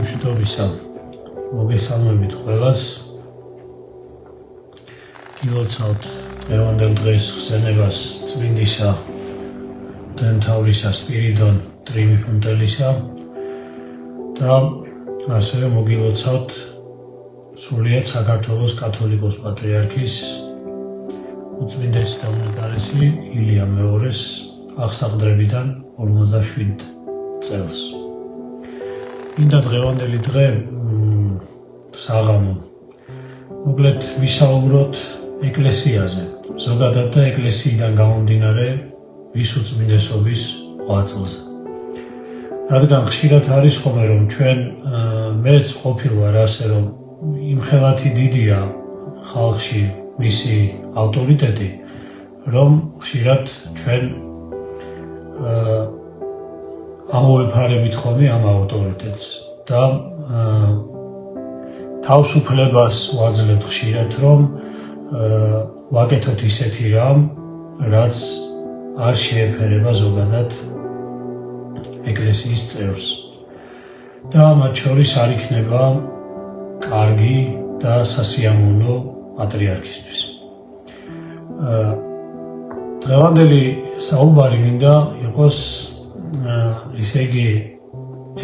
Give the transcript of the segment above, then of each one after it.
მშვიდობისა მოგესალმებით ყველას. გილოცავთ დღევანდელ დღეს ხსენებას წმინდისა დემთავრისა სპირიდონ ტრიმიფუნტელისა და ასევე მოგილოცავთ სრულიად საქართველოს კათოლიკოს პატრიარქის უწმინდესი და უნეტარესი ილია მეორეს აღსაყდრებიდან 57 წელს. მინდა დღევანდელი დღე საღამო მოკლედ ვისაუბროთ ეკლესიაზე, ზოგადად და ეკლესიიდან გამომდინარე ვის უწმინდესობის ღვაწლზე. რადგან ხშირად არის ხოლმე რომ ჩვენ მეც ყოფილ ვარ ასე რომ იმხელათი დიდია ხალხში მისი ავტორიტეტი, რომ ხშირად ჩვენ ამოვეფარებით ხოლმე ამ ავტორიტეტს და თავისუფლებას ვაძლევთ ხშირად, რომ ვაკეთოთ ისეთი რამ, რაც არ შეეფერება ზოგადად ეკლესიის წევრს. და მათ შორის არ იქნება კარგი და სასიამოვნო პატრიარქისთვის. დღევანდელი საუბარი მინდა იყოს ისე იგი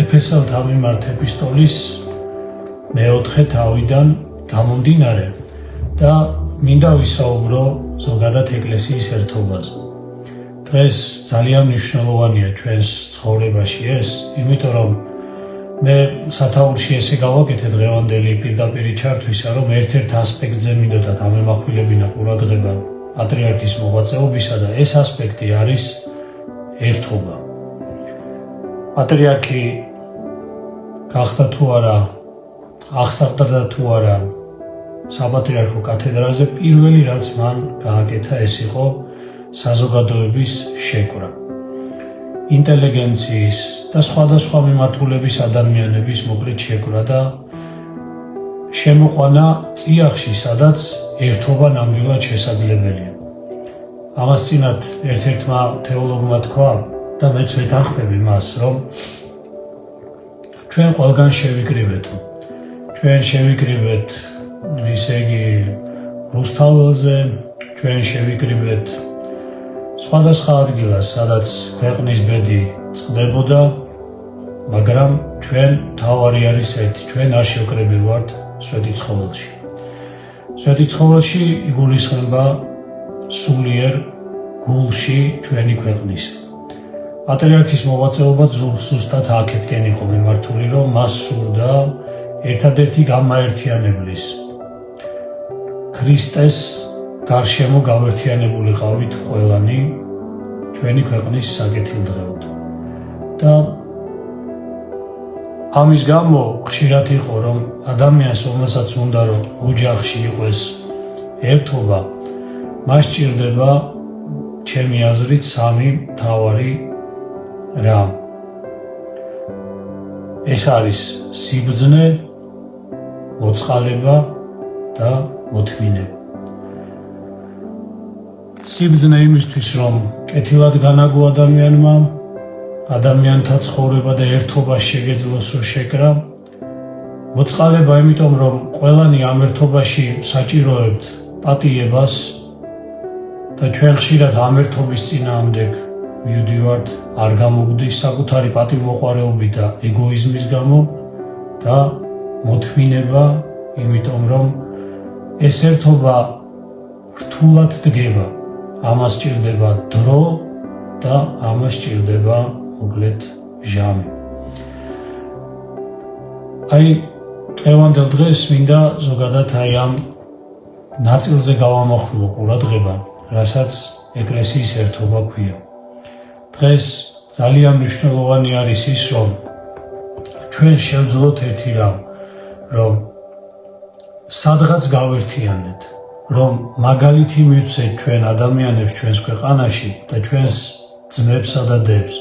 ეფესელთა მიმართ ეპისტოლის მეოთხე თავიდან გამომდინარე და მინდა ვისაუბრო ზოგადად ეკლესიის ერთობაზე. დღეს ძალიან მნიშვნელოვანია ჩვენს ცხოვრებაში ეს, იმიტომ რომ მე სათაურში ესე გავაკეთე დღევანდელი პირდაპირი ჩართვისა, რომ ერთ-ერთ ასპექტზე მინდოდა გამემახვილებინა ყურადღება პატრიარქის მოღვაწეობისა და ეს ასპექტი არის ერთობა. პატრიარქი გახდა თუ არა, აღსაყდრდა თუ არა საპატრიარქო კათედრაზე, პირველი რაც მან გააკეთა ეს იყო საზოგადოების შეკვრა. ინტელიგენციის და სხვადასხვა მიმართულების ადამიანების მოკლედ შეკვრა და შემოყვანა წიაღში, სადაც ერთობა ნამდვილად შესაძლებელია. ამას წინათ ერთ-ერთმა თეოლოგმა თქვა და მეც ვეთანხმები მას, რომ ჩვენ ყველგან შევიკრიბეთო. ჩვენ შევიკრიბეთ ისე იგი რუსთაველზე, ჩვენ შევიკრიბეთ სხვადასხვა ადგილას, სადაც ქვეყნის ბედი წყდებოდა, მაგრამ ჩვენ თავარი არის ერთი, ჩვენ არ შევკრებილ ვართ სვეტიცხოველში. სვეტიცხოველში იგულისხმება სულიერ გულში ჩვენი ქვეყნის. პატრიარქის მოღვაწეობა ზუსტად აქეთკენ იყო მიმართული, რომ მას სურდა ერთადერთი გამაერთიანებლის ქრისტეს გარშემო გავერთიანებულიყავით ყველანი ჩვენი ქვეყნის საკეთილდღეოდ. და ამის გამო ხშირად იყო, რომ ადამიანს, რომელსაც უნდა რომ ოჯახში იყოს ერთობა, მას სჭირდება ჩემი აზრით სამი მთავარი რამ. ეს არის სიბრძნე, მოწყალება და მოთმინება. სიბრძნე იმისთვის, რომ კეთილად განაგო ადამიანმა, ადამიანთა ცხოვრება და ერთობა შეგეძლოს შეკრა. მოწყალება იმიტომ, რომ ყველანი ამ ერთობაში საჭიროებთ პატიებას და ჩვენ ხშირად ამ ერთობის წინააღმდეგ მივდივართ, არ გამოგვდის საკუთარი პატივმოყვარეობით და ეგოიზმის გამო და მოთმინება იმიტომ, რომ ეს ერთობა რთულად დგება. ამას სჭირდება დრო და ამას სჭირდება მოკლედ ჟამი. დღევანდელ დღეს მინდა ზოგადად ამ ნაწილზე გავამახვილო ყურადღება, რასაც ეკლესიის ერთობა ქვია. დღეს ძალიან მნიშვნელოვანი არის ის, რომ ჩვენ შევძლოთ ერთი რამ, რომ სადღაც გავერთიანდეთ, რომ მაგალითი მივცეთ ჩვენ ადამიანებს ჩვენს ქვეყანაში და ჩვენს ძმებსა და დებს,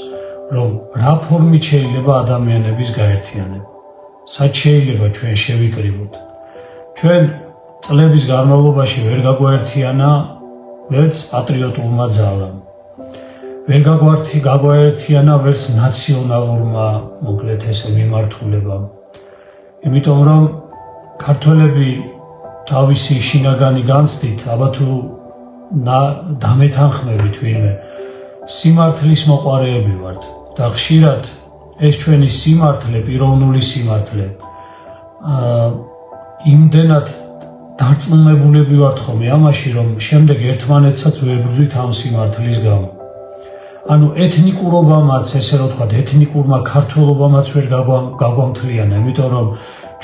რომ რა ფორმით შეიძლება ადამიანების გაერთიანება, სად შეიძლება ჩვენ შევიკრიბოთ. ჩვენ წლების განმავლობაში ვერ გაგვაერთიანა ვერც პატრიოტულმა ძალამ, ვერ გაგვაერთიანა ვერც ნაციონალურმა მოკლედ ესე მიმართულებამ, იმიტომ რომ ქართველები თავისი შინაგანი განცდით, აბა თუ დამეთანხმებით ვინმე, სიმართლის მოყვარეები ვართ და ხშირად ეს ჩვენი სიმართლე, პიროვნული სიმართლე, იმდენად დარწმუნებულები ვართ ხოლმე ამაში, რომ შემდეგ ერთმანეთსაც ვერ ბრძვით ამ სიმართლის გამო. ანუ ეთნიკურობამაც, ესე რომ ვთქვათ, ეთნიკურმა ქართველობამაც ვერ გაგვამთლიანა, იმიტომ რომ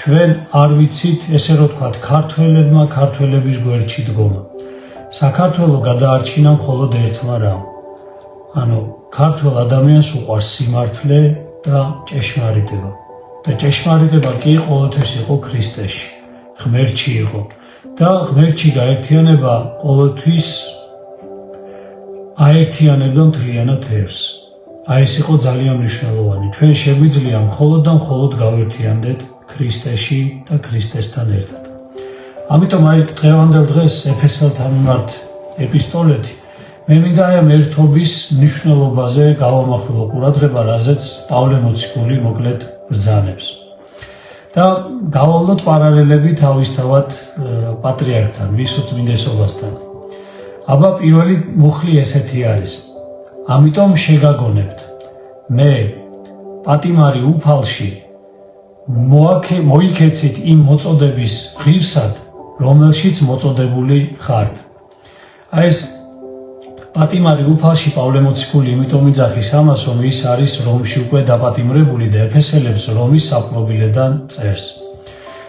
ჩვენ არ ვიცით, ესე რომ ვთქვათ, ქართველებმა ქართველების გვერდში დგომა. საქართველო გადაარჩინა მხოლოდ ერთმა რამ. ანუ ქართველ ადამიანს უყვარს სიმართლე და ჭეშმარიტება. და ჭეშმარიტება კი ყოველთვის იყო ქრისტეში, ღმერთში იყო. და ღმერთში გაერთიანება ყოველთვის აერთიანებდა მთლიანად ერთს. აი ეს იყო ძალიან მნიშვნელოვანი. ჩვენ შეგვიძლია მხოლოდ და მხოლოდ გავერთიანდეთ ქრისტეში და ქრისტესთან ერთად. ამიტომ აი დღევანდელ დღეს ეფესელთა მიმართ ეპისტოლეთი მე მინდა აი ამ ერთობის მნიშვნელობაზე გავამახვილო ყურადღება, რაზეც პავლე მოციქული მოკლედ ბრძანებს. და გავავლოთ პარალელები თავისთავად პატრიარქთან, მის უწმინდესობასთან. აბა პირველი მუხლი ესეთი არის. ამიტომ შეგაგონებთ, მე პატიმარი უფალში მოიქეცით იმ მოწოდების ღირსად, რომელშიც მოწოდებული ხართ. აი ეს პატიმარი უფალში პავლე მოციქული იმიტომ იძახის ამას, რომ ის არის რომში უკვე დაპატიმრებული და ეფესელებს რომის საპყრობილედან წერს.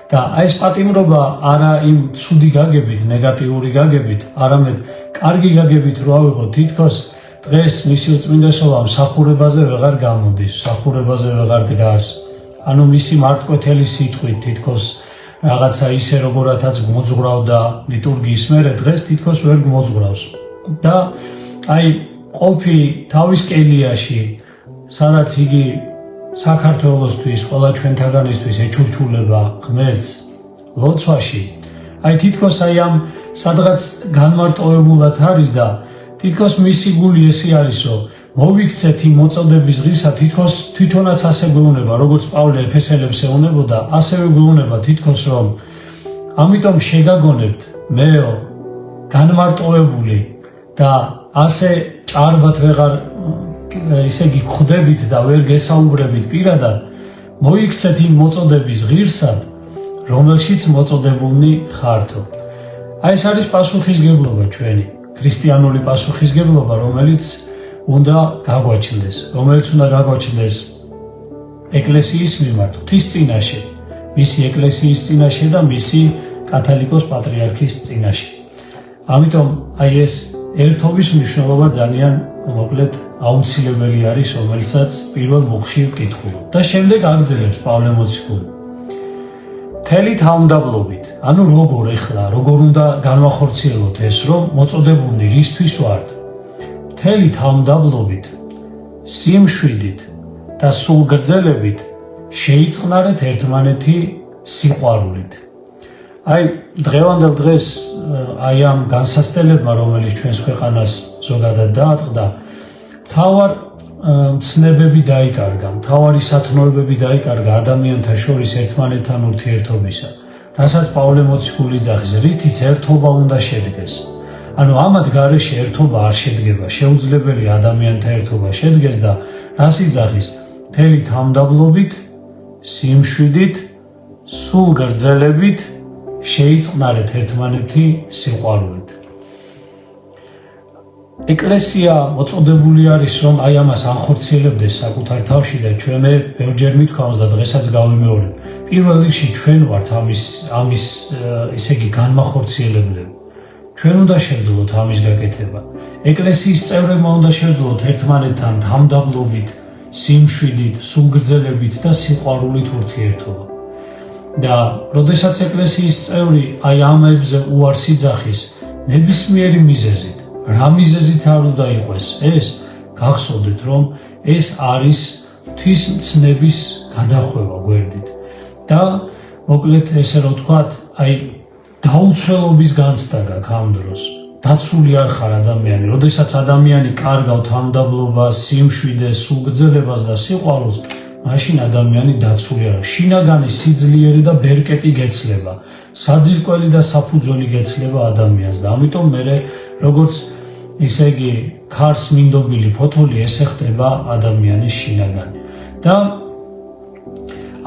და აი ეს პატიმრობა არა იმ ცუდი გაგებით, ნეგატიური გაგებით, არამედ კარგი გაგებით რო ავიღოთ, თითქოს დღეს მისი უწმინდესობა მსახურებაზე ვეღარ გამოდის, მსახურებაზე ვეღარ დგას. ანუ მისი მართკვეთელი სიტყვით თითქოს რაღაცა ისე როგორათაც მოძღრავდა ლიტურგიის მერე, დღეს თითქოს ვერ მოძღვრავს. და აი ყოფილი თავის კელიაში, სადაც იგი საქართველოსთვის, ყველა ჩვენთაგანისთვის ეჩურჩულება ღმერთს ლოცვაში, აი თითქოს აი ამ სადღაც განმარტოვებულად არის და თითქოს მისი გული ესე არისო, მოვიქცეთ იმ მოწოდების ღირსად, თითქოს თვითონაც ასე გვეუბნება, როგორც პავლე ეფესელებს ეუბნებოდა, ასევე გვეუბნება თითქოს, რომ ამიტომ შეგაგონებთ, მეო, განმარტოვებული და ასე ჭარბად ვეღარ ისე იგი გხვდებით და ვერ გესაუბრებით პირადად, მოიქცეთ იმ მოწოდების ღირსად, რომელშიც მოწოდებულნი ხართო. აი ეს არის პასუხისგებლობა ჩვენი, ქრისტიანული პასუხისგებლობა, რომელიც უნდა გაგვაჩნდეს, ეკლესიის მიმართ, ღვთის წინაშე, მისი ეკლესიის წინაშე და მისი კათოლიკოს პატრიარქის წინაშე. ამიტომ აი ეს ერთობის მნიშვნელობა ძალიან მოკლედ აუცილებელი არის, რომელსაც პირველ მუხლში ვკითხულობ. და შემდეგ აგრძელებს პავლე მოციქული. მთელი თავმდაბლობით, ანუ როგორ უნდა განვახორციელოთ ეს, რომ მოწოდებულნი რისთვის ვართ? მთელი თავმდაბლობით, სიმშვიდით და სულგრძელებით შეიწყნარეთ ერთმანეთი სიყვარულით. აი დღევანდელ დღეს აი ამ განსასწრებმა, რომელიც ჩვენს ქვეყანას ზოგადად დაატყდა, მთავარ მცნებები დაიკარგა, მთავარი სათნოებები დაიკარგა ადამიანთა შორის ერთმანეთთან ურთიერთობისა, რასაც პავლე მოციქული იძახის, რითიც ერთობა უნდა შედგეს. ანუ ამათ გარეშე ერთობა არ შედგება, შეუძლებელი ადამიანთა ერთობა შედგეს და რას იძახის? მთელი თავმდაბლობით, სიმშვიდით, სულგრძელებით შეიწყნარეთ ერთმანეთი სიყვარულით. ეკლესია მოწოდებული არის, რომ აი ამას ანხორციელებდეს საკუთარ თავში და ჩვენ ბევრჯერ მithქვამს და დღესაც გავიმეორებ. პირველ რიგში ჩვენ ვართ ამის ისე იგი განმახორციელებლები. ჩვენ უნდა შევძლოთ ამის გაკეთება. ეკლესიის წევრებმა უნდა შევძლოთ ერთმანეთთან თავმდაბლობით, სიმშვიდით, სულგრძელებით და სიყვარულით ურთიერთობა. და როდესაც ეკლესიის წევრი აი ამებზე უარს იძახის ნებისმიერი მიზეზით, რა მიზეზით არ უნდა იყოს ეს, გახსოვდეთ, რომ ეს არის ღვთისმცნების გადახვევა გვერდით. და მოკლედ ესე რომ ვთქვათ, აი დაუცველობის განცდა გაქვს ამ დროს. დაცული არ ხარ ადამიანი, როდესაც ადამიანი კარგავ თავმდაბლობას, სიმშვიდეს, სულგრძელებას და სიყვარულს, მაშინ ადამიანი დაცული არა. შინაგანი სიძლიერე და ბერკეტი გეცლება, საძირკველი და საფუძველი გეცლება ადამიანს და ამიტომ მე როგორც ისე იგი ქარს მინდობილი ფოთოლი ესე ხდება ადამიანის შინაგანი. და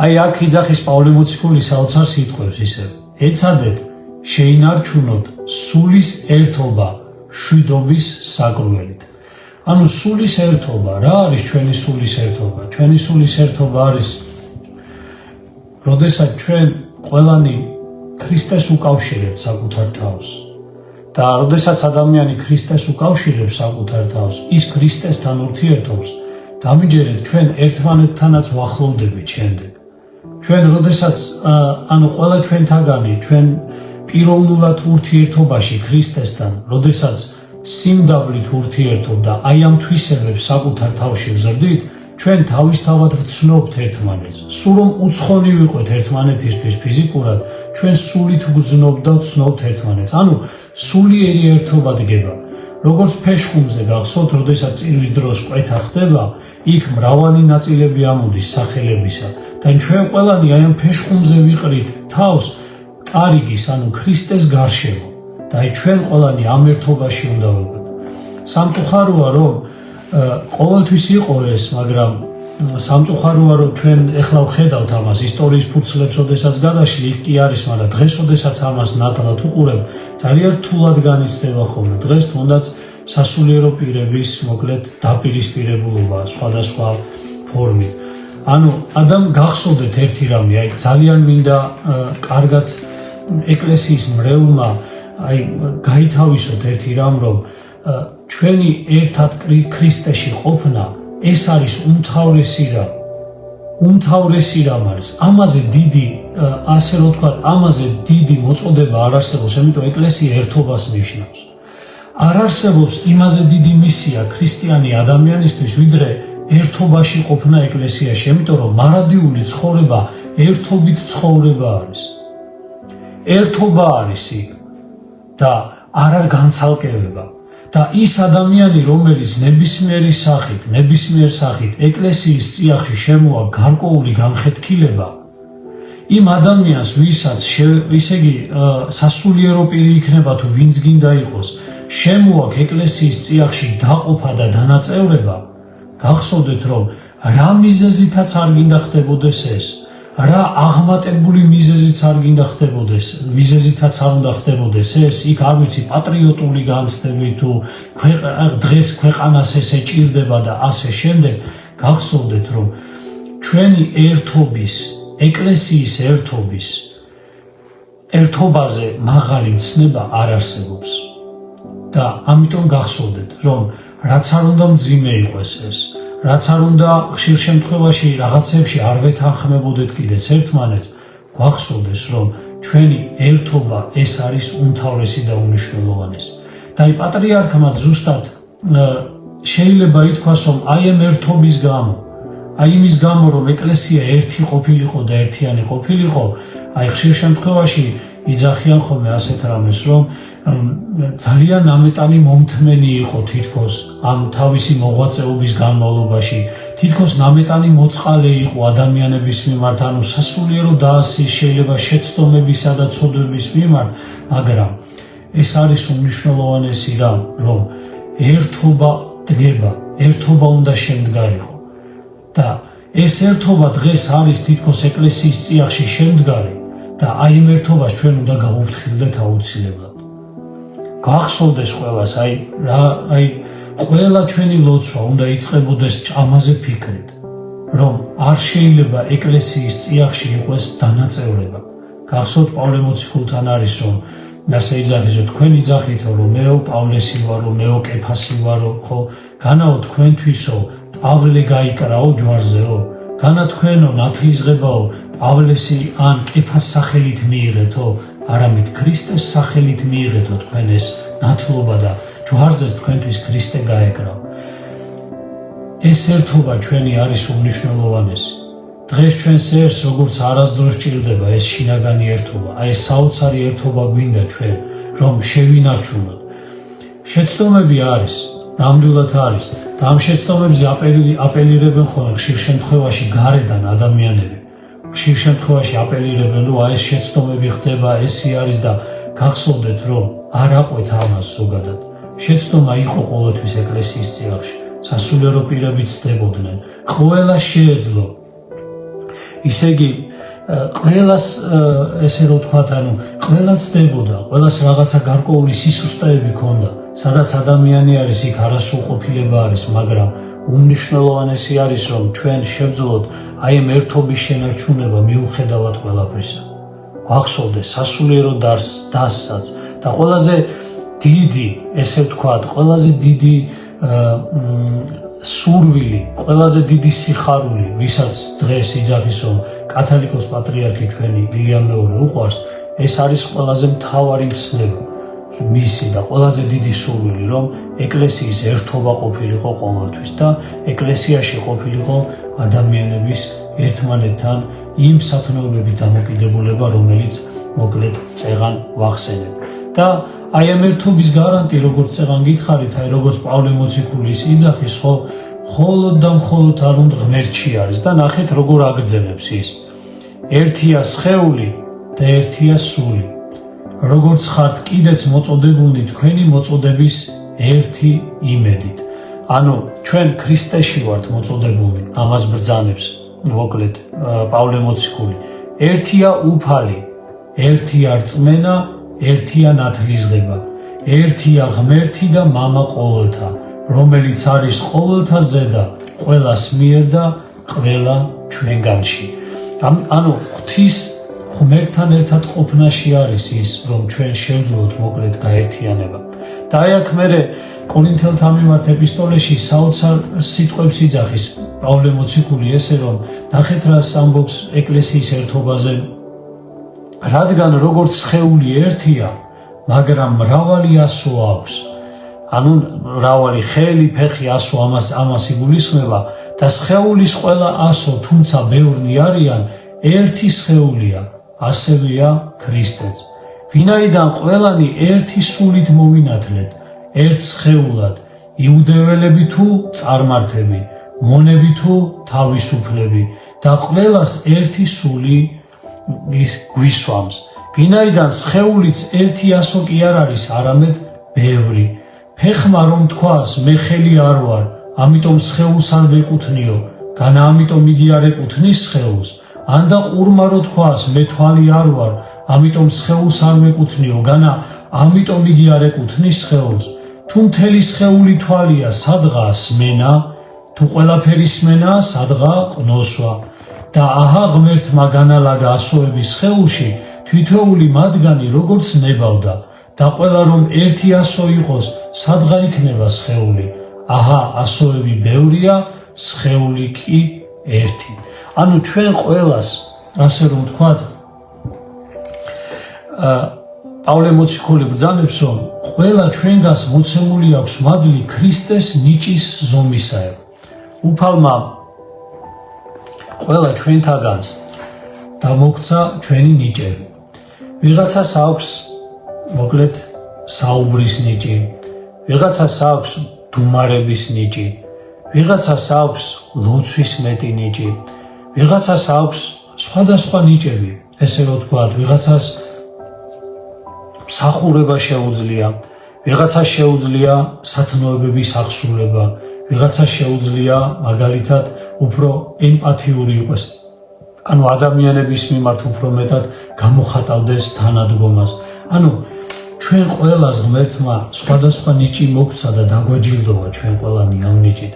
აი აქ იძახის პავლე მოციქული საოცარ სიტყვებს ისე ეცადეთ შეინარჩუნოთ სულის ერთობა შვიდობის საკრუელით. ანუ სულის ერთობა, რა არის ჩვენი სულის ერთობა? ჩვენი სულის ერთობა არის როდესაც ჩვენ ყველანი ქრისტეს უკავშირებთ საკუთარ თავს. და როდესაც ადამიანი ქრისტეს უკავშირებს საკუთარ თავს, ის ქრისტესთან ურთიერთობს, დამიჯერეთ ჩვენ ერთმანეთთანაც ვახლოვდებით შემდეგ. ჩვენ როდესაც ყველა ჩვენთაგანი ჩვენ პიროვნულად ურთიერთობაში ქრისტესთან, როდესაც სიმდაბლით ურთიერთობ და აი ამ თვისებებს საკუთარ თავში ვზრდით, ჩვენ თავისთავად ვცნობთ ერთმანეთს. სულ რომ უცხონი ვიყოთ ერთმანეთისთვის ფიზიკურად, ჩვენ სულით ვგრძნობთ და ვცნობთ ერთმანეთს. ანუ სულიერი ერთობა დგება. როგორც ფეშხუმზე გახსოვთ, როდესაც წირვის დროს კვეთა ხდება, იქ მრავალი ნაწილები ამოდის სახელებისა და ჩვენ ყველანი აი ამ ფეშხუმზე ვიყრით თავს ტარიგის, ანუ ქრისტეს გარშემო. და აი ჩვენ ყველანი ამ ერთობაში უნდა ვიყოთ. სამწუხაროა რომ ყოველთვის იყო ეს, მაგრამ სამწუხაროა რომ ჩვენ ეხლა ვხედავთ ამას ისტორიის ფურცლებს, ოდესაც გადაშლი იქ კი არის, მაგრამ დღეს ოდესაც ამას ნათლად უყურებ, ძალიან რთულად განიცდება ხოლმე. დღეს თუნდაც სასულიერო პირების მოკლედ დაპირისპირებულობა სხვადასხვა ფორმით. ანუ ადამ გახსოვდეთ ერთი რამე, აი ძალიან მინდა კარგად ეკლესიის მრევლმა აი გაითავისოთ ერთი რამ, რომ ჩვენი ერთად ქრისტეში ყოფნა ეს არის უმთავრესი რამ არის. ამაზე დიდი, ასე რომ თქვა, ამაზე დიდი მოწოდება არ არსებობს, ამიტომ ეკლესია ერთობას ნიშნავს. არ არსებობს იმაზე დიდი მისია ქრისტიანი ადამიანისთვის, ვიდრე ერთობაში ყოფნა ეკლესიაში, ამიტომ რომ მარადიული ცხოვრება ერთობით ცხოვრება არის. ერთობა არის იქ და არა განცალკევება. და ის ადამიანი, რომელიც ნებისმიერ სახით ეკლესიის წიაღში შემოა გარკვეული განხეთქილება, იმ ადამიანს, ვისაც ისე იგი სასულიერო პირი იქნება თუ ვინც გინდა იყოს, შემოაქვს ეკლესიის წიაღში დაყოფა და დანაწევრება, გახსოვდეთ, რომ რა მიზეზითაც არ გინდა ხდებოდეს ეს, რა აღმატებული მიზეზიც არ გინდა ხდებოდეს, მიზეზითაც არ უნდა ხდებოდეს ეს, იქ არ ვიცი პატრიოტული განცდები თუ დღეს ქვეყანას ეს ეჭირდება და ასე შემდეგ, გახსოვდეთ, რომ ჩვენი ერთობის, ეკლესიის ერთობაზე მაღალი ცნება არ არსებობს. და ამიტომ გახსოვდეთ, რომ რაც არ უნდა მძიმე იყოს ეს, რაც არ უნდა ხშირ შემთხვევაში რაღაცებში არ ვეთანხმებოდეთ კიდეც ერთმანეთს, გვახსოვდეს, რომ ჩვენი ერთობა ეს არის უმთავრესი და უმნიშვნელოვანესი. და აი პატრიარქმა ზუსტად შეიძლება ითქვას, რომ აი ამ ერთობის გამო, აი იმის გამო, რომ ეკლესია ერთი ყოფილიყო და ერთიანი ყოფილიყო, აი ხშირ შემთხვევაში იძახიან ხოლმე ასეთ რამეს, რომ ძალიან ნამეტანი მომთმენი იყო თითქოს ამ თავისი მოღვაწეობის განმავლობაში, თითქოს ნამეტანი მოწყალე იყო ადამიანების მიმართ, ანუ სასულიერო დაასის შეიძლება შეცდომებისა და ცოდვების მიმართ, მაგრამ ეს არის უმნიშვნელოვანესი რამ, რომ ერთობა დგება, ერთობა უნდა შემდგარიყო. და ეს ერთობა დღეს არის თითქოს ეკლესიის წიაღში შემდგარი და აი იმ ერთობას ჩვენ უნდა გავუფრთხილდეთ აუცილებლად. გახსოვდეს ყველას, აი ყველა ჩვენი ლოცვა უნდა იწყებოდეს ამაზე ფიქრით, რომ არ შეიძლება ეკლესიის წიაღში იყოს დანაწევრება. გახსოვთ პავლე მოციქულთან არის, რომ ასე იძახის, რომ თქვენ იძახითო, რომ მეო პავლესი ვარო, მეო კეფასი ვარო, ხო? განაო თქვენთვისო პავლე გაიკრაო ჯვარზეო, განა თქვენო ნათლისღებაო პავლესი ან კეფას სახელით მიიღეთო, არამედ ქრისტეს სახელით მიიღეთო თქვენ ეს ნათლობა და ჯვარზე თქვენთვის ქრისტე გაეკრავ. ეს ერთობა ჩვენი არის უმნიშვნელოვანესი. დღეს ჩვენს ერთს როგორც არასდროს ჭირდება ეს შინაგანი ერთობა, აი ეს საოცარი ერთობა გვინდა ჩვენ, რომ შევინარჩუნოთ. შეცდომები არის, ნამდვილად არის. და ამ შეცდომებზე აპელირებენ ხოლმე ხშირ შემთხვევაში გარედან ადამიანები. ხშირ შემთხვევაში აპელირებენ, რომ ეს შეცდომები ხდება, ესე არის და გახსოვდეთ, რომ არ აყვეთ ამას ზოგადად. შეცდომა იყო ყოველთვის ეკლესიის წიაღში. სასულიერო პირები ცდებოდნენ. ყველას შეეძლო. ისე იგი ყველას ესე რომ ვთქვათ, ყველას ცდებოდა, ყველას რაღაცა გარკვეული სისუსტეები ჰქონდა. სადაც ადამიანი არის, იქ არასრულყოფილება არის, მაგრამ უმნიშვნელოვანესი არის, რომ ჩვენ შევძლოთ აი ამ ერთობის შენარჩუნება მიუხედავად ყველაფრისა. გვახსოვდეს სასულიერო დასსაც და ყველაზე დიდი, ესე ვთქვათ, ყველაზე დიდი სურვილი, ყველაზე დიდი სიხარული, ვისაც დღეს იძახის, რომ კათოლიკოს პატრიარქი ჩვენი ვილიამ მეორე უყვარს, ეს არის ყველაზე მთავარი მცნობა მისი და ყველაზე დიდი სურვილი, რომ ეკლესიის ერთობა ყოფილიყო ყოველთვის და ეკლესიაში ყოფილიყო ადამიანების ერთმანეთთან იმ სათნოებებით დამოკიდებულება, რომელიც მოკლედ წეღან ვახსენებ. და აი ამ ერთობის გარანტი, როგორც წეღან გითხარით, აი როგორც პავლე მოციქულის იძახის, მხოლოდ და მხოლოდ არუნდ ღმერთში არის და ნახეთ როგორ აგრძელებს ის. ერთია სხეული და ერთია სული. როგორც ხართ კიდეც მოწოდებულნი თქვენი მოწოდების ერთი იმედით. ანუ ჩვენ ქრისტეში ვართ მოწოდებულნი, ამას ბრძანებს მოკლედ პავლე მოციქული. ერთია უფალი, ერთია რწმენა, ერთია ნათლისღება, ერთია ღმერთი და მამა ყოველთა, რომელიც არის ყოველთა ზედა, ყველას მიერ და ყველა ჩვენგანში. ანუ ღვთის ღმერთთან ერთად ყოფნაში არის ის, რომ ჩვენ შევძლოთ მოკლედ გაერთიანება. და აი აქ მერე კორინთელთა მიმართ ეპისტოლეში საოცარ სიტყვებს იძახის პავლე მოციქული, ესე რომ ნახეთ რას ამბობს ეკლესიის ერთობაზე. რადგან როგორც სხეული ერთია, მაგრამ მრავალი ასო აქვს. ანუ მრავალი ხელი, ფეხი, ასო ამას იგულისხმება და სხეულის ყველა ასო, თუმცა ბევრნი არიან, ერთი სხეულია, ასევეა ქრისტეც. ვინაიდან ყველანი ერთი სულით მოვინათლეთ, ერთ სხეულად, იუდეველები თუ წარმართები, მონები თუ თავისუფლები და ყველას ერთი სული გვისვამს. ვინაიდან სხეულიც ერთი ასო კი არ არის, არამედ ბევრი. ფეხმა რომ თქვას, მე ხელი არ ვარ, ამიტომ სხეულს არ ვეკუთვნიო, განა ამიტომ იგი არ ეკუთვნის სხეულს. ან და ყურმა რო თქვას, მე თვალი არ ვარ, ამიტომ სხეულს არ ვეკუთვნიო, განა ამიტომ იგი არ ეკუთვნის სხეულს. თუ მთელი სხეული თვალია, სადღაა სმენა, თუ ყველაფერი სმენაა, სადღაა ყნოსვა. და აჰა ღმერთმა განალაგა ასოების სხეულში თითოეული მათგანი როგორც ნებავდა და ყველა რომ ერთი ასო იყოს, სადღა იქნება სხეული. აჰა ასოები ბევრია, სხეული კი ერთი. ანუ ჩვენ ყველას, ასე რომ ვთქვათ, პავლე მოციქული ბრძანებს, რომ ყველა ჩვენგანს მოცემული აქვს მადლი ქრისტეს ნიჭის ზომისაებ. უფალმა ყველა ჩვენთაგანს დამოგცა ჩვენი ნიჭები. ვიღაცას აქვს მოკლედ საუბრის ნიჭი, ვიღაცას აქვს დუმარების ნიჭი, ვიღაცას აქვს ლოცვის მეტი ნიჭი, ვიღაცას აქვს სხვადასხვა ნიჭები, ესე რომ ვთქვათ, ვიღაცას მსახურება შეუძლია, ვიღაცას შეუძლია სათნოებების აღსრულება, ვიღაცას შეუძლია მაგალითად უფრო ემპათიური იყოს, ანუ ადამიანების მიმართ უფრო მეტად გამოხატავდეს თანადგომას. ანუ ჩვენ ყველას ღმერთმა სხვადასხვა ნიჭი მოგცა და დაგვაჯილდოვა ჩვენ ყველანი ამ ნიჭით.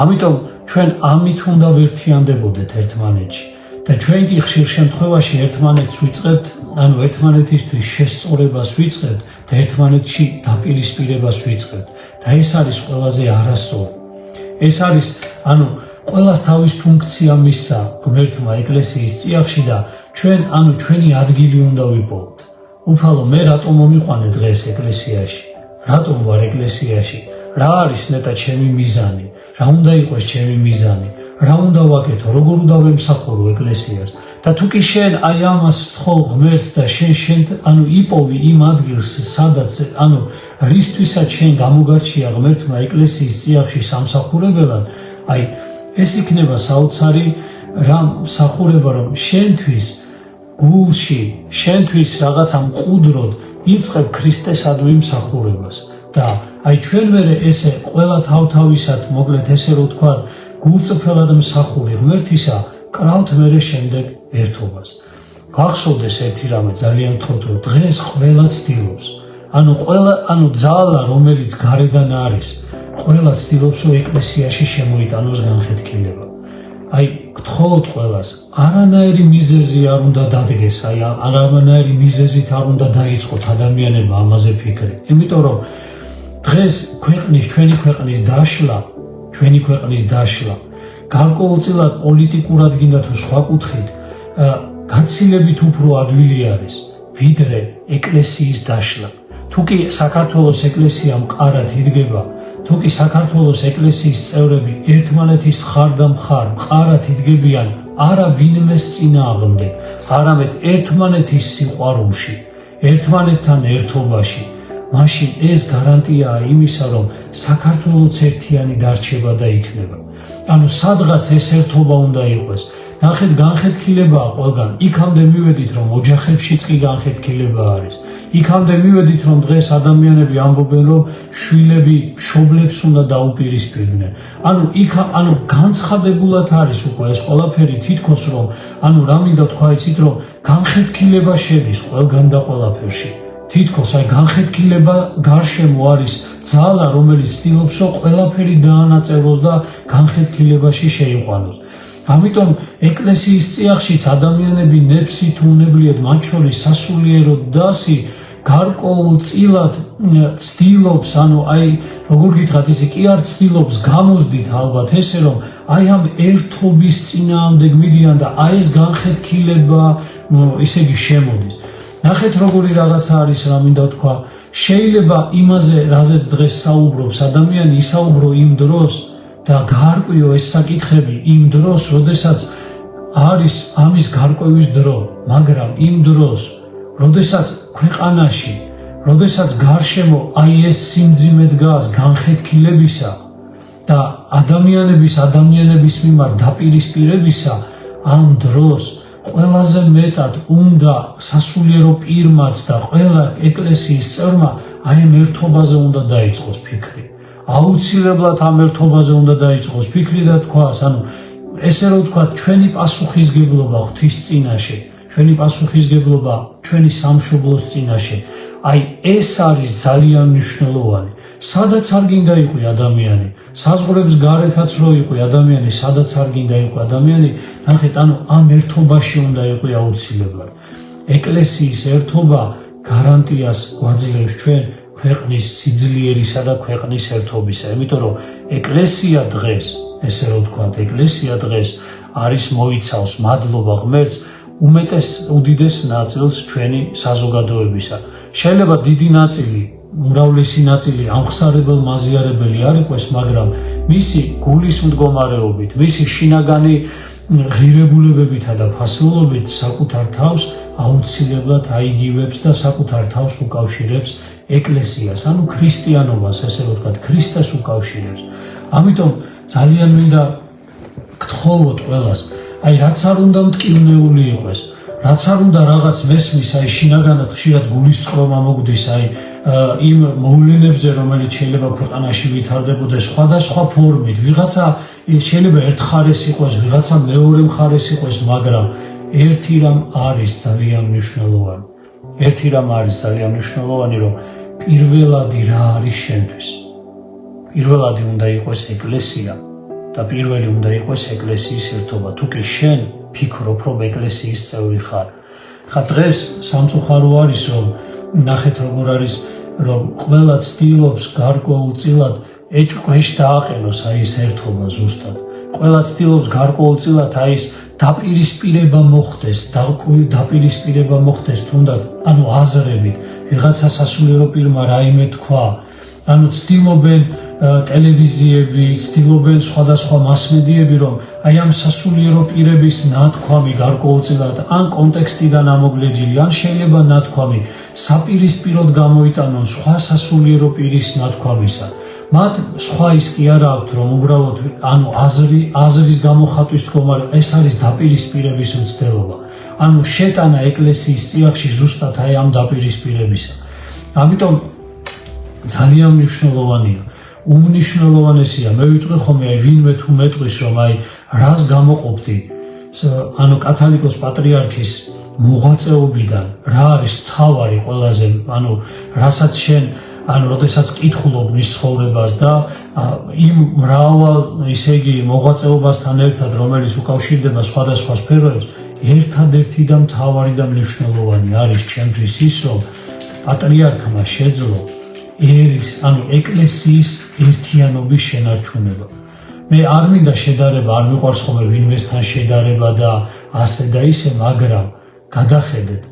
ამიტომ ჩვენ ამით უნდა ვერთიანდებოდეთ ერთმანეთში და ჩვენ კი ხშირ შემთხვევაში ერთმანეთს ვიწყებთ, ანუ ერთმანეთისთვის შესწორებას ვიწყებთ და ერთმანეთში დაპირისპირებას ვიწყებთ და ეს არის ყველაზე არასწორი. ეს არის, ანუ ყველას თავის ფუნქცია მისცა ღმერთმა ეკლესიის წიაღში და ჩვენ, ანუ ჩვენი ადგილი უნდა ვიპოვოთ. უფალო, მე რატომ მომიყვანე დღეს ეკლესიაში? რატომ ვარ ეკლესიაში? რა არის ნეტა ჩემი მიზანი? რა უნდა იყოს ჩემი მიზანი? რა უნდა ვაკეთო? როგორ უნდა ვემსახურო ეკლესიას? და თუ კი შენ აი ამას თხოვ ღმერთს და შენ იპოვი იმ ადგილს, სადაც რისთვისაც შენ გამოგარჩია ღმერთმა ეკლესიის წიაღში სამსახურებელად, აი ეს იქნება საოცარი რამ მსახურება, რომ შენთვის გულში, შენთვის რაღაცა მყუდროდ იწყებ ქრისტესადმი მსახურებას და აი ჩვენ მერე ესე ყველა თავთავისად, მოკლედ ესე რომ ვთქვა, გულწრფელად მსახური ღმერთისა, კრავთ მერე შემდეგ ერთობას. გახსოვდეს ერთი რამე, ძალიან ვთქვათ, რომ დღეს ყველა ცდილობს, ძალა, რომელიც გარედან არის, ყველა ცდილობს, რომ ეკლესიაში შემოიტანოს განხეთქილება. აი, გთხოვთ ყველას, არანაირი მიზეზი არ უნდა დადგეს, აი, არანაირი მიზეზით არ უნდა დაიწყოთ ადამიანებმა ამაზე ფიქრი. იმიტომ რომ დღეს ჩვენი ქვეყნის დაშლა, გარკვეულწილად პოლიტიკურად გინდა თუ სხვა კუთხით, გაცილებით უფრო ადვილი არის, ვიდრე ეკლესიის დაშლა. თუ კი საქართველოს ეკლესია მყარად იდგება, თუ კი საქართველოს ეკლესიის წევრები ერთმანეთის მხარ და მხარ მყარად იდგებიან არა ვინმეს წინააღმდეგ, არამედ ერთმანეთის სიყვარულში, ერთმანეთთან ერთობაში, მაშინ ეს გარანტიაა იმისა, რომ საქართველოც ერთიანი დარჩება და იქნება. სადღაც ეს ერთობა უნდა იყოს. ნახეთ, განხეთქილებაა ყველგან. იქამდე მივედით, რომ ოჯახებშიც კი განხეთქილება არის. იქამდე მივედით, რომ დღეს ადამიანები ამბობენ, რომ შვილები მშობლებს უნდა დაუპირისპირდნენ. განცხადებულად არის უკვე ეს ყველაფერი, თითქოს რომ რა მინდა თქვა იცით, რომ განხეთქილება შედის ყველგან და ყველაფერში. თითქოს აი განხეთქილება გარშემო არის ძალა, რომელიც ცდილობს, რომ ყველაფერი დაანაწევროს და განხეთქილებაში შეიყვანოს. ამიტომ ეკლესიის წიაღშიც ადამიანები ნებსით უნებლიეთ, მათ შორის სასულიერო დასი გარკვეულწილად ცდილობს, როგორ გითხრათ, ისე კი არ ცდილობს, გამოსდით ალბათ ესე, რომ აი ამ ერთობის წინააღმდეგ მიდიან და აი ეს განხეთქილება ისე იგი შემოდის. ნახეთ, როგორი რაღაცა არის, რა მინდა თქვა, შეიძლება იმაზე, რაზეც დღეს საუბრობს ადამიანი, ისაუბრო იმ დროს და გაარკვიო ეს საკითხები იმ დროს, როდესაც არის ამის გარკვევის დრო, მაგრამ იმ დროს, როდესაც ქვეყანაში, როდესაც გარშემო აი ეს სიმძიმე დგას განხეთქილებისა და ადამიანების მიმართ დაპირისპირებისა, ამ დროს ყველაზე მეტად უნდა სასულიერო პირმაც და ყველა ეკლესიის წევრმა აი ამ ერთობაზე უნდა დაიწყოს ფიქრი. აუცილებლად ამ ერთობაზე უნდა დაიწყოს ფიქრი და თქვას, ესე რომ ვთქვათ, ჩვენი პასუხისგებლობა ღვთის წინაშე, ჩვენი პასუხისგებლობა ჩვენი სამშობლოს წინაშე, აი ეს არის ძალიან მნიშვნელოვანი. სადაც არ გინდა იყო ადამიანი, საზღვრებს გარეთაც რო იყო ადამიანი, სადაც არ გინდა იყო ადამიანი, ნახეთ, ამ ერთობაში უნდა იყო აუცილებლად. ეკლესიის ერთობა გარანტიას გვაძლევს ჩვენ ქვეყნის სიძლიერისა და ქვეყნის ერთობისა. იმიტომ რომ ეკლესია დღეს, ესე რომ ვთქვათ, ეკლესია დღეს არის მოიცავს მადლობა ღმერთს უდიდეს ნაწილს ჩვენი საზოგადოებისა. შეიძლება დიდი ნაწილი, უმრავლესი ნაწილი ამხსარებელ მაზიარებელი არ იყოს, მაგრამ მისი გულის მდგომარეობით, მისი შინაგანი ღირებულებებითა და ფასეულობით საკუთარ თავს აუცილებლად აიგივებს და საკუთარ თავს უკავშირებს ეკლესიას, ქრისტიანობას, ესე რომ ვთქვათ, ქრისტეს უკავშირებს. ამიტომ ძალიან მინდა გთხოვოთ ყველას, აი რაც არ უნდა მტკივნეული იყოს, რაც არ უნდა რაღაც მესმის, აი შინაგანად ხშირად გულისწყრომა მოგდის, აი იმ მოვლენებზე, რომელიც შეიძლება ქვეყანაში ვითარდებოდეს სხვადასხვა ფორმით, ვიღაცა შეიძლება ერთხარეს იყოს, ვიღაცა მეორე მხარეს იყოს, მაგრამ ერთი რამ არის ძალიან მნიშვნელოვანი, რომ პირველადი რა არის შენთვის. პირველადი უნდა იყოს ეკლესია და პირველი უნდა იყოს ეკლესიის ერთობა. თუ კი შენ ფიქრობ, რომ ეკლესიის წევრი ხარ. ხა დღეს სამწუხარო არის, რომ ნახეთ როგორ არის, რომ ყველა ცდილობს გარკვეულწილად ეჭვქვეშ დააყენოს აი ეს ერთობა ზუსტად. ყველა ცდილობს გარკვეულწილად აი ეს დაპირისპირება მოხდეს, თუნდაც აზრებით, ვიღაცა სასულიერო პირმა რაიმე თქვა, ცდილობენ ტელევიზიები, ცდილობენ სხვადასხვა მასმედიები, რომ აი ამ სასულიერო პირების ნათქვამი გარკვეულწილად ან კონტექსტიდან ამოგლეჯილი, ან შეიძლება ნათქვამი საპირისპიროდ გამოიტანონ სხვა სასულიერო პირის ნათქვამისა. მათ სხვა ის კი არა აქვთ, რომ უბრალოდ ანუ აზრის გამოხატვის მდგომარე, ეს არის დაპირისპირების მცდელობა. ანუ შეტანა ეკლესიის წიაღში ზუსტად აი ამ დაპირისპირებისა. ამიტომ ძალიან მნიშვნელოვანია. უმნიშვნელოვანესია, მე ვიტყვი ხოლმე, აი ვინმე თუ მეტყვის, რომ აი რას გამოყოფდი, ანუ კათალიკოს პატრიარქის მოღვაწეობიდან, რა არის მთავარი ყველაზე, ანუ რასაც შენ როდესაც კითხულობ მის ცხოვრებას და იმ მრავალ ისე იგი მოღვაწეობასთან ერთად, რომელიც უკავშირდება სხვადასხვა სფეროებს, ერთადერთი და მთავარი და მნიშვნელოვანი არის ჩემთვის ის, რომ პატრიარქმა შეძლო ეკლესიის ერთიანობის შენარჩუნება. მე არ მინდა შედარება, არ მიყვარს ხოლმე ვინმესთან შედარება და ასე და ისე, მაგრამ გადახედეთ,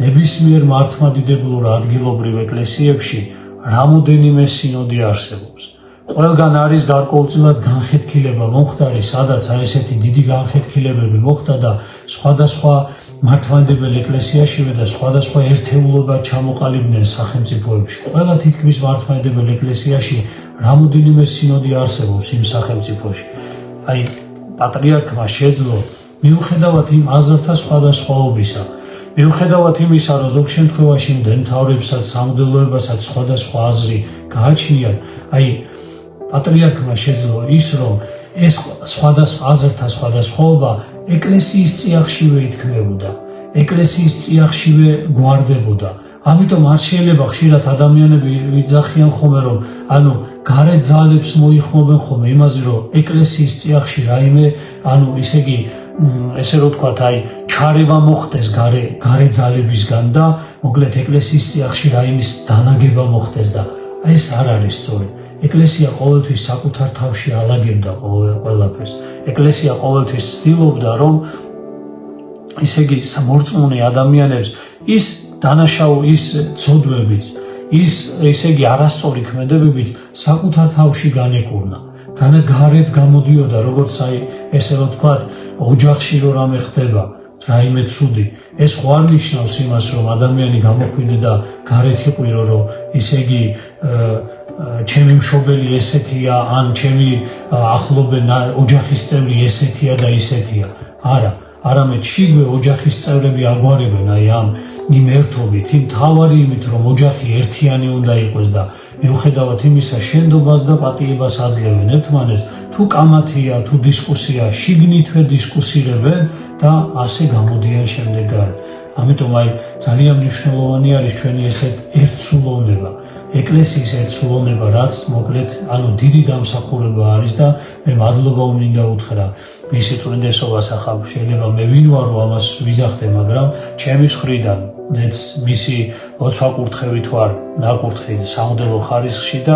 ნებისმიერ მართლმადიდებლურ ადგილობრივ ეკლესიებში რამოდენიმე სინოდი არსებობს. ყველგან არის გარკვეულწილად განხეთქილება მომხდარი, სადაც ესეთი დიდი განხეთქილებები მოხდა და სხვადასხვა მართლმადიდებელ ეკლესიაშივე და სხვადასხვა ერთეულობა ჩამოყალიბდნენ სახელმწიფოებში. ყველა თითქმის მართლმადიდებელ ეკლესიაში რამოდენიმე სინოდი არსებობს იმ სახელმწიფოში. აი პატრიარქმა შეძლო მიუხედავად იმ აზრთა სხვადასხვაობისა, მიუხედავად იმისა, რომ ზოგ შემთხვევაში მდელმთავრებსაც, სამღვდელოებასაც სხვადასხვა აზრი გააჩნიათ, აი პატრიარქმა შეძლო ის, რომ ეს სხვადასხვა აზრთა სხვადასხვაობა ეკლესიის წიაღშივე ითქმებოდა, ეკლესიის წიაღშივე გვარდებოდა. ამიტომ არ შეიძლება ხშირად ადამიანები ვიძახიან ხოლმე, რომ გარე ძალებს მოიხმობენ ხოლმე იმაზე, რომ ეკლესიის წიაღში რაიმე, ისე იგი, ესე რომ ვთქვათ, აი ჩარევა მოხდეს გარე ძალებისგან და მოკლედ ეკლესიის წიაღში რაიმის დალაგება მოხდეს და ეს არ არის სწორი. ეკლესია ყოველთვის საკუთარ თავში ალაგებდა ყველაფერს. ეკლესია ყოველთვის ცდილობდა, რომ ისე იგი მორწმუნე ადამიანებს ის დანაშაული, ის ცოდვებიც, ისე იგი არასწორი ქმედებებით საკუთარ თავში განეკურნა. გარეთ გამოდიოდა, როგორც აი ესე რომ ვთქვათ, ოჯახში რო რამე ხდება, რაიმე ცუდი, ეს ხო არ ნიშნავს იმას, რომ ადამიანი გამოხვიდე და გარეთ იყვირო, რომ ისე იგი ჩემი მშობელი ესეთია, ან ჩემი ახლობელ ოჯახის წევრი ესეთია და ისეთია. არა, არამედ შიგვე ოჯახის წევრები აგვარებენ აი იმ ერთობით, იმ თავარი იმით, რომ ოჯახი ერთიანი უნდა იყოს და მიუხედავად იმისა, შენდობას და პატიებას აძლევენ ერთმანეს, თუ კამათია, თუ დისკუსია, შიგნითვე დისკუსირებენ და ასე გამოდიან შემდეგ გარეთ. ამიტომ აი ძალიან მნიშვნელოვანი არის ჩვენი ესეთ ერთსულოვნება. ეკლესიის ერთსულოვნება, რაც მოკლედ დიდი დამსახურება არის და მე მადლობა უნდა უთხრა მისი წვრილესობას. ახლა შეიძლება მე ვინ ვარო ამას ვიძახდე, მაგრამ ჩემი მხრიდან მეც მისი ლოცვა-კურთხევით ვარ ნაკურთხი სამოდელო ხარისხში და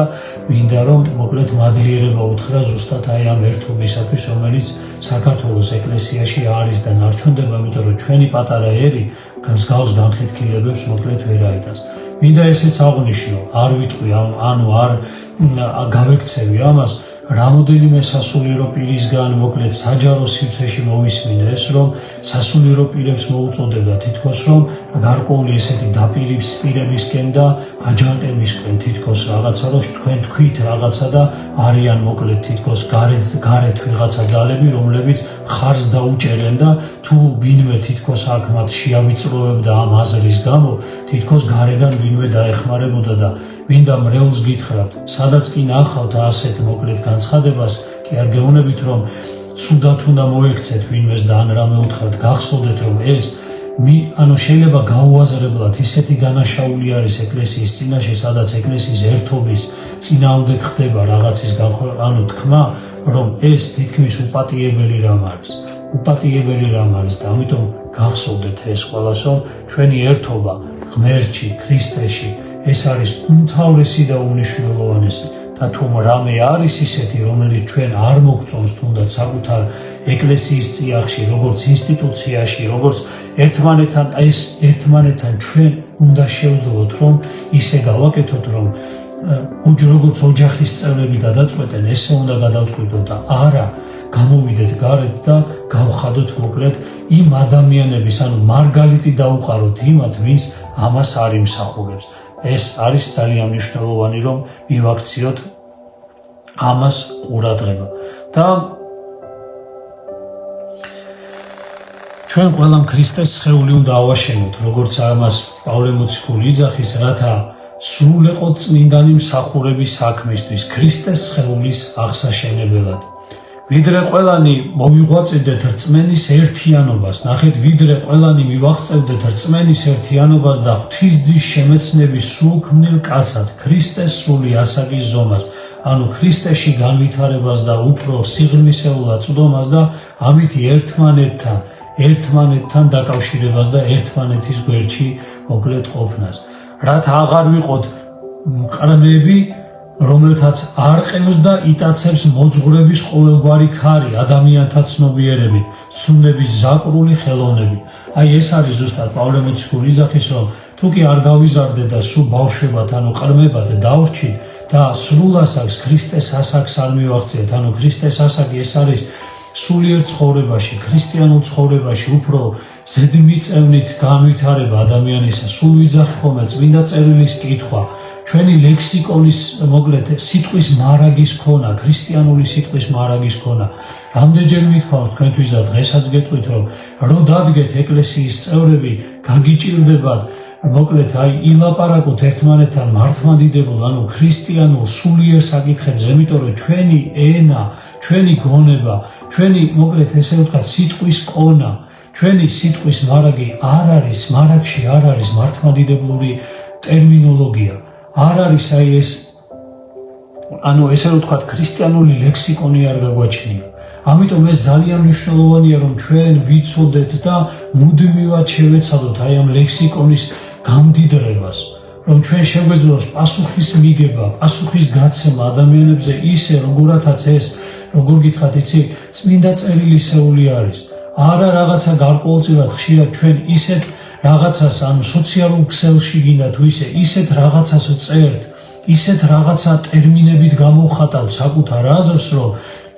მინდა რომ მოკლედ მადლიერება უთხრა ზუსტად აი ამ ერთობისათვის, რომელიც საქართველოს ეკლესიაში არის და ნარჩუნდება, იმიტომ რომ ჩვენი პატარა ერი გავს განხეთქილებებს მოკლედ ვერ აიტანს. მინდა ესეც აღვნიშნო, არ ვიტყვი, არ გავექცევი ამას, რამოდენიმე სასულიერო პირისგან მოკლედ საჯარო სივრცეში მოვისმინე ეს, რომ სასულიერო პირებს მოუწოდებდა თითქოს, რომ გარკვეული ესეთი დაპირისპირებისკენ და აჯანყებისკენ თითქოს რაღაცა, რომ თქვენ თქვით რაღაცა და არიან მოკლედ თითქოს გარეთ ვიღაცა ძალები, რომლებიც ხარს დაუჭერენ და თუ ვინმე თითქოს აქ მათ შეავიწროებდა ამ აზრის გამო, თითქოს გარედან ვინმე დაეხმარებოდა და მინდა მრევლს გითხრათ, სადაც კი ნახავთ ასეთ მოკლედ განცხადებას, კი არ გეუბნებით, რომ ცუდად უნდა მოექცეთ ვინმეს და ან რამე უთხრათ, გახსოვდეთ, რომ ეს შეიძლება გაუაზრებლად ისეთი დანაშაული არის ეკლესიის წინაშე, სადაც ეკლესიის ერთობის წინააღმდეგ ხდება რაღაცის თქმა, რომ ეს თითქმის უპატიებელი რამ არის. უპატიებელი რამ არის და ამიტომ გახსოვდეთ ეს ყველას, რომ ჩვენი ერთობა ღმერთში, ქრისტეში ეს არის უმთავრესი და უმნიშვნელოვანესი და თუ რამე არის ისეთი, რომელიც ჩვენ არ მოგწონს თუნდაც საკუთარ ეკლესიის წიაღში, როგორც ინსტიტუციაში, როგორც ერთმანეთთან ჩვენ უნდა შევძლოთ, რომ ისე გავაკეთოთ, რომ როგორც ოჯახის წევრები გადაწყვეტენ, ესე უნდა გადავწყვიტოთ და არა გამოვიდეთ გარეთ და გავხადოთ მოკლედ იმ ადამიანების, ანუ მარგალიტი დაუყაროთ იმათ, ვინც ამას არ იმსახურებს. ეს არის ძალიან მნიშვნელოვანი, რომ მივაქციოთ ამას ყურადღება. და ჩვენ ყველამ ქრისტეს სხეული უნდა ავაშენოთ, როგორც ამას პავლე მოციქული იძახის, რათა სრულეყოთ წმინდანი მსახურების საქმისთვის, ქრისტეს სხეულის აღსაშენებლად. ვიდრე ყველანი მოვიღვაწებდეთ რწმენის ერთიანობას, ნახეთ, ვიდრე ყველანი მივაღწევდეთ რწმენის ერთიანობას და ღვთისძის შემეცნების სულქმნილ კაცად, ქრისტეს სრული ასაკის ზომას, ანუ ქრისტეში განვითარებას და უფრო სიღრმისეულად წვდომას და ამით ერთმანეთთან დაკავშირებას და ერთმანეთის გვერდში მოკლედ ყოფნას. რათა აღარ ვიყოთ მყრმები, რომელთაც არყევს და იტაცებს მოძღვრების ყოველგვარი ქარი ადამიანთა ცნობიერებით, ცნების ზაკრული ხელოვნებით. აი ეს არის ზუსტად პავლე მოციქული იძახის, რომ თუ კი არ გავიზარდეთ და სულ ბავშვებად, ანუ ყრმებად დავრჩით და სრულ ასაკს, ქრისტეს ასაკს არ მივაღწიეთ, ანუ ქრისტეს ასაკი ეს არის სულიერ ცხოვრებაში, ქრისტიანულ ცხოვრებაში უფრო ზედმიწევნით განვითარება ადამიანისა, სულ ვიძახი ხოლმე წმინდა წერილის კითხვა, ჩვენი ლექსიკონის მოკლედ სიტყვის მარაგის ქონა, ქრისტიანული სიტყვის მარაგის ქონა. რამდენჯერ მithქვამს თქვენთვის და დღესაც გეტყვით, რომ რო დადგეთ ეკლესიის წევრები, გაგიჭირდებათ მოკლედ ილაპარაკოთ ერთმანეთთან მართლმადიდებულ, ანუ ქრისტიანულ სულიერ საკითხებზე, იმიტომ რომ ჩვენი ენა, ჩვენი გონება, ჩვენი მოკლედ ესე ვთქვათ სიტყვის კონა, ჩვენი სიტყვის მარაგი არ არის, მარაგში არ არის მართლმადიდებლური ტერმინოლოგია. არ არის ეს, ანუ ესე ვთქვათ ქრისტიანული ლექსიკონი არ გაგვაჩნია. ამიტომ ეს ძალიან მნიშვნელოვანია, რომ ჩვენ ვიცოდეთ და მუდმივად შევეცადოთ ამ ლექსიკონის გამდიდრებას, რომ ჩვენ შეგვეძლოს პასუხის მიგება, პასუხის გაცემა ადამიანებზე ისე, როგორათაც ეს, როგორ გითხრათ, იცი, წმინდა წერილისეული არის. არა რაღაცა გარკვეულწილად ხშირად ჩვენ ისეთ რაღაცას, ანუ სოციალურ ქსელში გინდა თუ ისეთ რაღაცას წერთ, ისეთ რაღაცა ტერმინებით გამოვხატავთ საკუთარ აზრს, რომ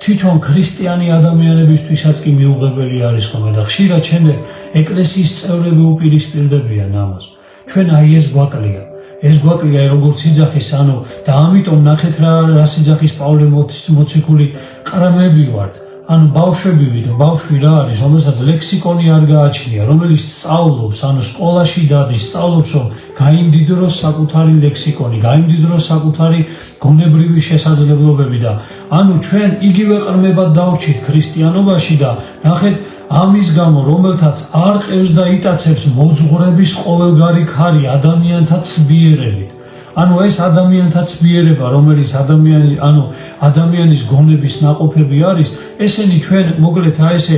თვითონ ქრისტიანი ადამიანებისთვისაც კი მიუღებელი არის ხოლმე და ხშირად შემდეგ ეკლესიის წევრები უპირისპირდებიან ამას. ჩვენ ეს გვაკლია. ეს გვაკლია როგორც იძახის, ანუ და ამიტომ ნახეთ რა იძახის პავლე მოციქული, ყრმები ვართ. ანუ ბავშვები ვით, ბავშვი რა არის, რომელსაც ლექსიკონი არ გააჩნია, რომელიც სწავლობს, ანუ სკოლაში დადის, სწავლობს, რომ გაიმდიდროს საკუთარი ლექსიკონი, გაიმდიდროს საკუთარი გონებრივი შესაძლებლობები და ანუ ჩვენ იგივე ყრმებად დავრჩით ქრისტიანობაში და ნახეთ ამის გამო, რომელთაც არყევს და იტაცებს მოძღვრების ყოველგვარი ქარი ადამიანთა ცბიერებით. ანუ ეს ადამიანთა ცბიერება, რომელიც ადამიანის გონების ნაყოფები არის, ესენი ჩვენ მოკლედ ესე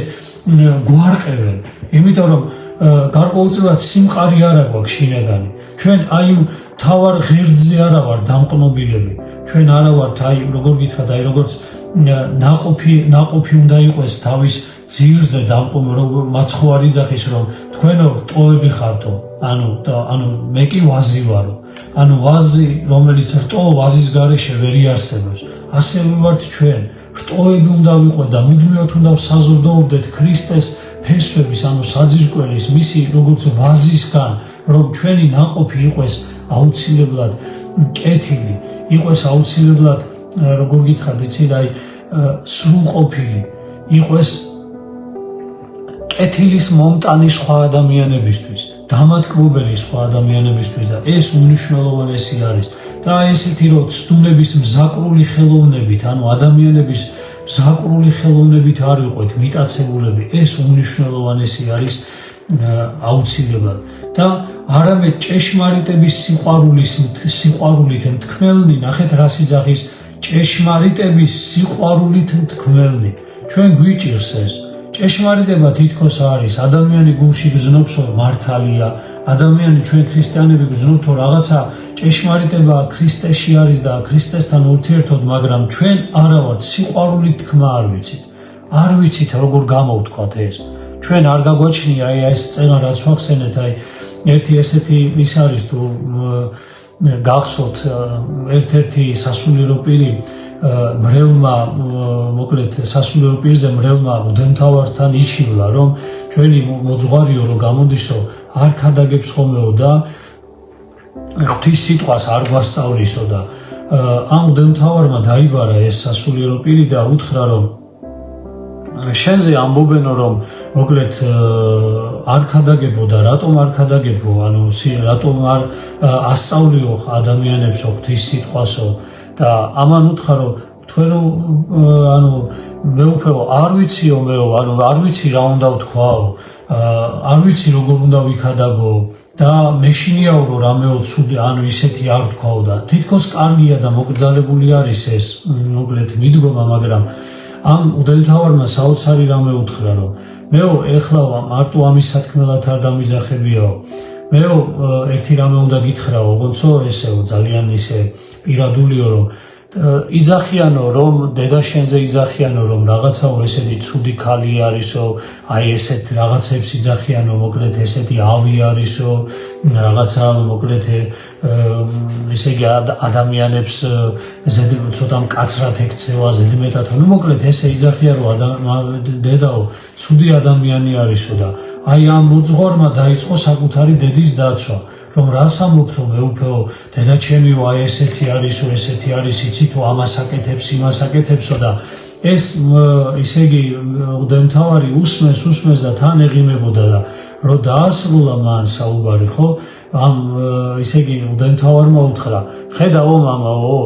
გვარყევენ, იმიტომ რომ გარკვეულწილად სიმყარი არ აქვს შინაგანი. ჩვენ იმ თავარ ღერძზე არა ვარ დამყნობილები. ჩვენ არა ვართ როგორ გითხრათ, როგორც ნაყოფი უნდა იყოს თავის ძირზე დამყობი, რომ მაცხოვარი იძახის, რომ თქვენო რტოები ხართო, ანუ მე კი ვაზი ვარო. ანუ ვაზი, რომელიც რტო ვაზის გარეშე ვერ იარსებებს. ასევე ვართ ჩვენ, რტოები უნდა ვიყვეთ და მუდმივად უნდა საზრდოობდეთ ქრისტეს ფესვების, ანუ საძირკველის, მისი როგორც ვაზისგან, რომ ჩვენი ნაყოფი იყოს აუცილებლად კეთილი, იყოს აუცილებლად, როგორ გითხრათ, იცით, სრულყოფილი, იყოს კეთილის მომტანი სხვა ადამიანებისთვის, დამატკბობელი სხვა ადამიანებისთვის და ეს უმნიშვნელოვანესი არის. და ესეთი რომ ცდუნების მზაკრული ხელოვნებით, ანუ ადამიანების მზაკრული ხელოვნებით არ ვიყვეთ მიტაცებულები, ეს უმნიშვნელოვანესი არის აუცილებლად. და არამედ ჭეშმარიტების სიყვარულით მთქმელნი, ნახეთ რას იძახის, ჭეშმარიტების სიყვარულით მთქმელნი. ჩვენ გვიჭირს ეს. ჭეშმარიტება თითქოს არის, ადამიანი გულში გზნობს, რომ მართალია, ადამიანი ჩვენ ქრისტიანები გზნობთ, რომ რაღაცა ჭეშმარიტება ქრისტეში არის და ქრისტესთან ურთიერთოდ, მაგრამ ჩვენ არა ვართ სიყვარულით თქმა არ ვიცით. არ ვიცით როგორ გამოვთქვათ ეს. ჩვენ არ გაგვაჩნია ეს წენა რაც ვახსენეთ, ერთი ესეთი ის არის თუ გახსოვთ ერთ-ერთი სასულიერო პირი მრევლმა მოკლედ სასულიერო პირზე მრევლმა მღვდელმთავართან იშილა, რომ ჩვენი მოძღვარიო რომ გამოდისო არ ქადაგებს ხოლმეო და ღვთის სიტყვას არ გვასწავლისო და ამ მღვდელმთავარმა დაიბარა ეს სასულიერო პირი და უთხრა რომ შენზე ამბობენო რომ მოკლედ არ ქადაგებო და რატომ არ ქადაგებო, ანუ რატომ არ ასწავლიო ადამიანებს ღვთის სიტყვასო და ამან უთხრა რომ თქვენო ანუ მეუფეო არ ვიციო მეო, ანუ არ ვიცი რა უნდა ვთქვაო, არ ვიცი როგორ უნდა ვიქადაგო და მეშინიაო რომ რამეო ცუდი, ანუ ისეთი არ ვთქვაო და თითქოს კარგია და მოკრძალებული არის ეს მოკლედ მიდგომა, მაგრამ ამ მღვდელმთავარმა საოცარი რამე უთხრა რომ მეო ეხლა მარტო ამის სათქმელად არ დამიძახებიაო, მეო ერთი რამე უნდა გითხრაო, ოღონდსო ესეო ძალიან ისე პირადულიო რომ იძახიანო რომ დედა შენზე იძახიანო რომ რაღაცაო ესეთი ცუდი ქალი არისო, აი ესეთ რაღაცებს იძახიანო, მოკლედ ესეთი ავი არისო, რაღაცა მოკლედ ესე იგი ადამიანებს ცოტა მკაცრად ექცევა ზედმეტად, ну მოკლედ ესე იძახია რომ დედაო ცუდი ადამიანი არისო და აი ამ მოძღვარმა დაიწყო საკუთარი დედის დაცვა, რომ რას ამბობთო მეუფეო, დედაჩემიო აი ესეთი არისო, ესეთი არის, იცითო ამას აკეთებს, იმას აკეთებსო და ეს ისე იგი მღვდელმთავარი უსმეს და თან ეღიმებოდა და რომ დაასრულა მან საუბარი, ხო, ამ ისე იგი მღვდელმთავარმა უთხრა, ხედავო მამაო,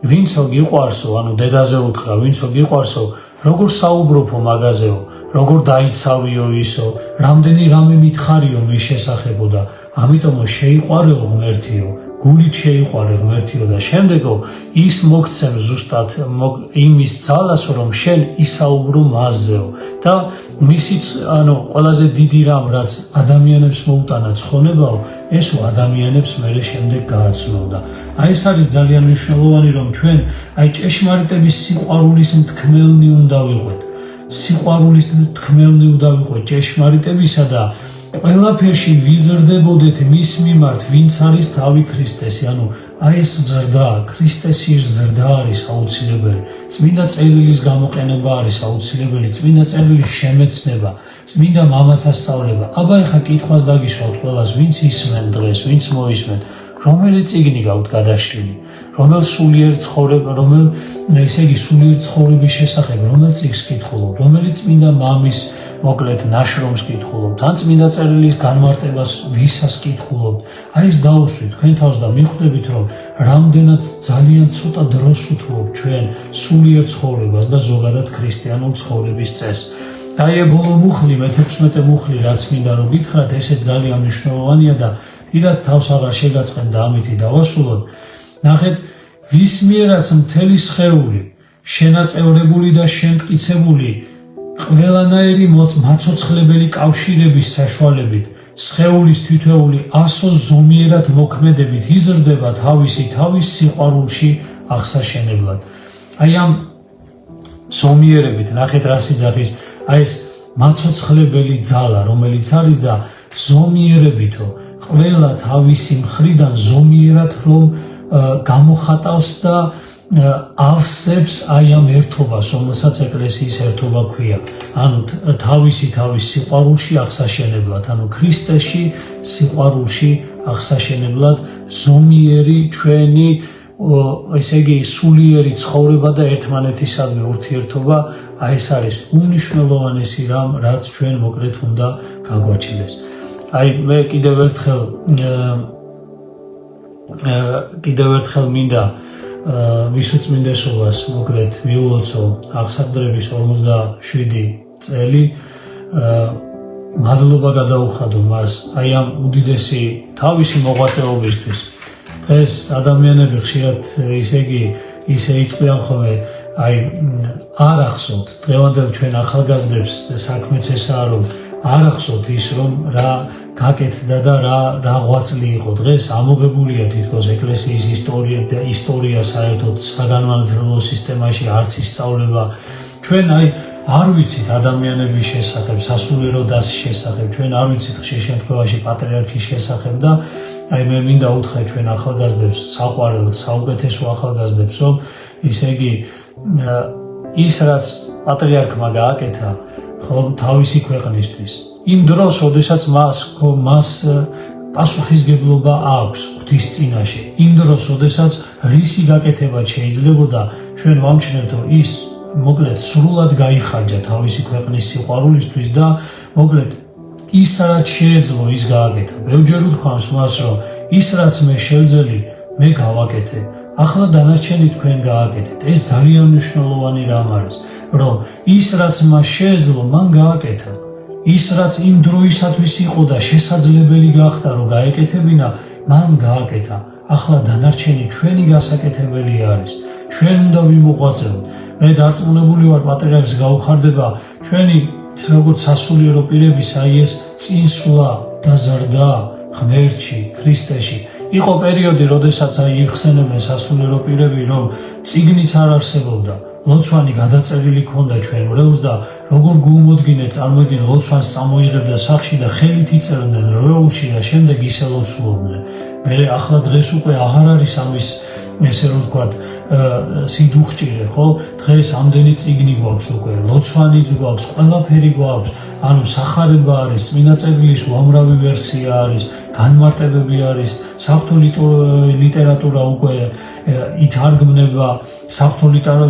ვინცო გიყვარსო, ანუ დედაზე უთხრა, ვინცო გიყვარსო, როგორ საუბრობო მაგაზეო, როგორ დაიცავიო ისო, რამდენი რამე მითხარიო მის შესახებო და ამიტომ შეიყვარეო ღმერთიო, გულით შეიყვარე ღმერთიო და შემდეგო ის მოგცემ ზუსტად იმის ძალას რომ შენ ისაუბრო მასზეო და მისიც ანუ ყველაზე დიდი რამ რაც ადამიანებს მოუტანა ცხონებაო, ესო ადამიანებს მერე შემდეგ გააცნო და აი ეს არის ძალიან მნიშვნელოვანი რომ ჩვენ აი ჭეშმარიტების სიყვარულის მთქმელნი უნდა ვიყვეთ, სიყვარულის მთქმელნი უნდა ვიყვეთ ჭეშმარიტებისა და ყველაფერში ვიზრდებოდეთ მის მიმართ, ვინც არის თავი ქრისტესი, ანუ აი ეს ზრდა, ქრისტესის ზრდა არის აუცილებელი, წმინდა წერილის გამოყენება არის აუცილებელი, წმინდა წერილის შემეცნება, წმინდა მამათა სწავლება. აბა ეხა კითხვას დაგისვათ ყველას, ვინც ისმენ დღეს, ვინც მოისმენ, რომელი წიგნი გაქვთ გადაშლილი, რომელ სულიერ ცხოვრება, რომელ ესე იგი სულიერ ცხოვრების შესახებ, რომელ წიგნს კითხულობ, რომელი წმინდა მამის მოკლედ ნაშრომს კითხულობთ, ან წმინდა წერილის განმარტებას ვისას კითხულობთ, აი ეს დაუსვით თქვენ თავს და მიხვდებით რომ რამდენად ძალიან ცოტა დროს უთმობთ ჩვენ სულიერ ცხოვრებას და ზოგადად ქრისტიანულ ცხოვრების წესს. აი ბოლო მუხლი, მე-16 მუხლი რაც მინდა რომ გითხრათ, ესეც ძალიან მნიშვნელოვანია და დიდად თავს აღარ შეგაწყენ და ამითი დავასრულოთ. ნახეთ, ვის მიერაც მთელი სხეული შენაწევრებული და შემტკიცებული ყველანაირი მაცოცხლებელი კავშირების საშუალებით სხეულის თითოეული ასო ზომიერად მოქმედებით იზრდება თავისი თავის სიყვარულში აღსაშენებლად. აი ამ ზომიერებით ნახეთ რას იძახის, აი ეს მაცოცხლებელი ძალა რომელიც არის და ზომიერებითო ყველა თავისი მხრიდან ზომიერად რომ გამოხატავს და ავსებს აი ამ ერთობას, რომელსაც ეკლესიის ერთობა ქვია. ანუ თავის სიყვარულში აღსაშენებლად, ანუ ქრისტეში სიყვარულში აღსაშენებლად ზომიერი ჩვენი ესე იგი სულიერი ცხოვრება და ერთმანეთისადმი ურთიერთობა, აი ეს არის უმნიშვნელოვანესი რამ, რაც ჩვენ მოკლედ უნდა გაგვაჩნდეს. აი მე კიდევ ერთხელ მინდა მისუწმინდესობას მოკლედ მიულოცო აღსაყდრების 47 წელი, მადლობა გადაუხადო მას აი ამ უდიდესი თავისი მოღვაწეობისთვის. დღეს ადამიანები ხშირად ისე იტყვიან ხოლმე, აი არ ახსოვთ დღევანდელ ჩვენ ახალგაზრდებს საქმეც ესაა რომ არ ახსოვთ ის რომ რა გაკეთდა და რა ღვაწლი იყო. დღეს ამოღებულია თითქოს ეკლესიის ისტორია საერთოდ საგანმანათლებლო სისტემაში არც ისწავლება. ჩვენ აი არ ვიცით ადამიანების შესახებ, სასულიერო დასის შესახებ, ჩვენ არ ვიცით ხშირ შემთხვევაში პატრიარქის შესახებ და აი მე მინდა უთხრა ჩვენ ახალგაზრდებს, საყვარელ, საუკეთესო ახალგაზრდებს, რომ ისე იგი ის რაც პატრიარქმა გააკეთა, ხო, თავისი ქვეყნისთვის. იმ დროს, როდესაც მას პასუხისგებლობა აქვს ღვთის წინაშე. იმ დროს, როდესაც რისი გაკეთება შეიძლებოდა, ჩვენ ვამჩნევთ, რომ ის მოკლედ სრულად გაიხარჯა თავისი ქვეყნის სიყვარულისთვის და მოკლედ ის რაც შეეძლო ის გააკეთა. ბევრჯერ ვთქვამს მას, რომ ის რაც მე შევძელი, მე გავაკეთე. ახლა დანარჩენი თქვენ გააკეთეთ. ეს ძალიან მნიშვნელოვანი რამ არის, რომ ის რაც მას შეეძლო, მან გააკეთა. ის რაც იმ დროისათვის იყო და შესაძლებელი გახდა, რომ გაეკეთებინა, მან გააკეთა. ახლა დანარჩენი ჩვენი გასაკეთებელი არის. ჩვენ უნდა ვიმოღვაწეოთ. მე დარწმუნებული ვარ, პატრიარქს გაუხარდება ჩვენი როგორც სასულიერო პირების აი ეს წინსვლა და ზრდა ღმერთში, ქრისტეში. იყო პერიოდი, როდესაც აი იხსენებენ სასულიერო პირები, რომ წიგნიც არ არსებობდა. ლოცვანი გადაწერილი ქონდა ჩვენ ბრევს და როგორ გულმოდგინეთ, წარმოგიდგენთ, ლოცვანს წამოიღებდა სახში და ხელით იწერდნენ რვეულში და შემდეგ ისე ლოცულობდნენ. მე ახლა დღეს უკვე აღარ არის ამის ესე რომ ვთქვათ, სიდუხჭირე, ხო? დღეს ამდენი წიგნი გვაქვს უკვე, ლოცვანიც გვაქვს, ყველაფერი გვაქვს, ანუ სახარება არის, წმინდა წერილის უამრავი ვერსია არის, განმარტებები არის, საღვთო ლიტერატურა უკვე ითარგმნება, საღვთო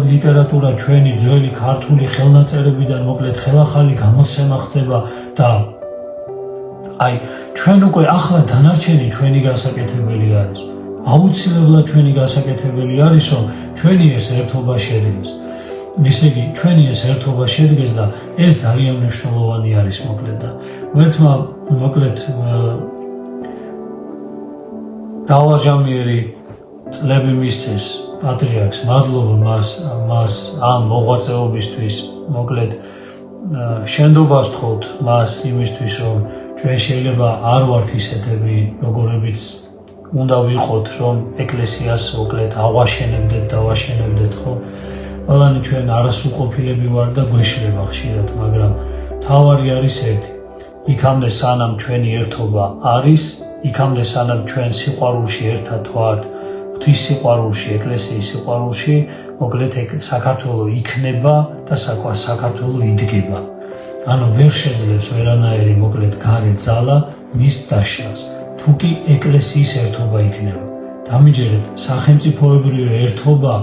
ლიტერატურა ჩვენი ძველი ქართული ხელნაწერებიდან მოკლედ ხელახალი გამოცემა ხდება და აი ჩვენ უკვე ახლა დანარჩენი ჩვენი გასაკეთებელი არის. აუცილებლად ჩვენი გასაკეთებელი არის, რომ ჩვენი ეს ერთობა შედგეს. ისე იგი, ჩვენი ეს ერთობა შედგეს და ეს ძალიან მნიშვნელოვანი არის მოკლედ და ერთმა მოკლედ მრავალჟამიერი წლები მისცეს პატრიარქს, მადლობა მას ამ მოღვაწეობისთვის, მოკლედ შენდობას ვთხოვთ მას იმისთვის, რომ ჩვენ შეიძლება არ ვართ ისეთები, როგორებიც უნდა ვიყოთ, რომ ეკლესიას მოკლედ ავაშენებდეთ, დავაშენებდეთ, ხო? ყველანი ჩვენ არასრულყოფილები ვარ და გვეშლება ხშირად, მაგრამ თავარი არის ერთი. იქამდე სანამ ჩვენი ერთობა არის, იქამდე სანამ ჩვენ სიყვარულში ერთად ვართ, ღვთის სიყვარულში, ეკლესიის სიყვარულში, მოკლედ საქართველო იქნება და საქართველო იდგება. ანუ ვერ შეძლებს ვერანაირი მოკლედ გარე ძალა მის დაშლას. თუ კი ეკლესიის ერთობა იქნება. დამიჯერეთ, სახელმწიფოებრივი ერთობა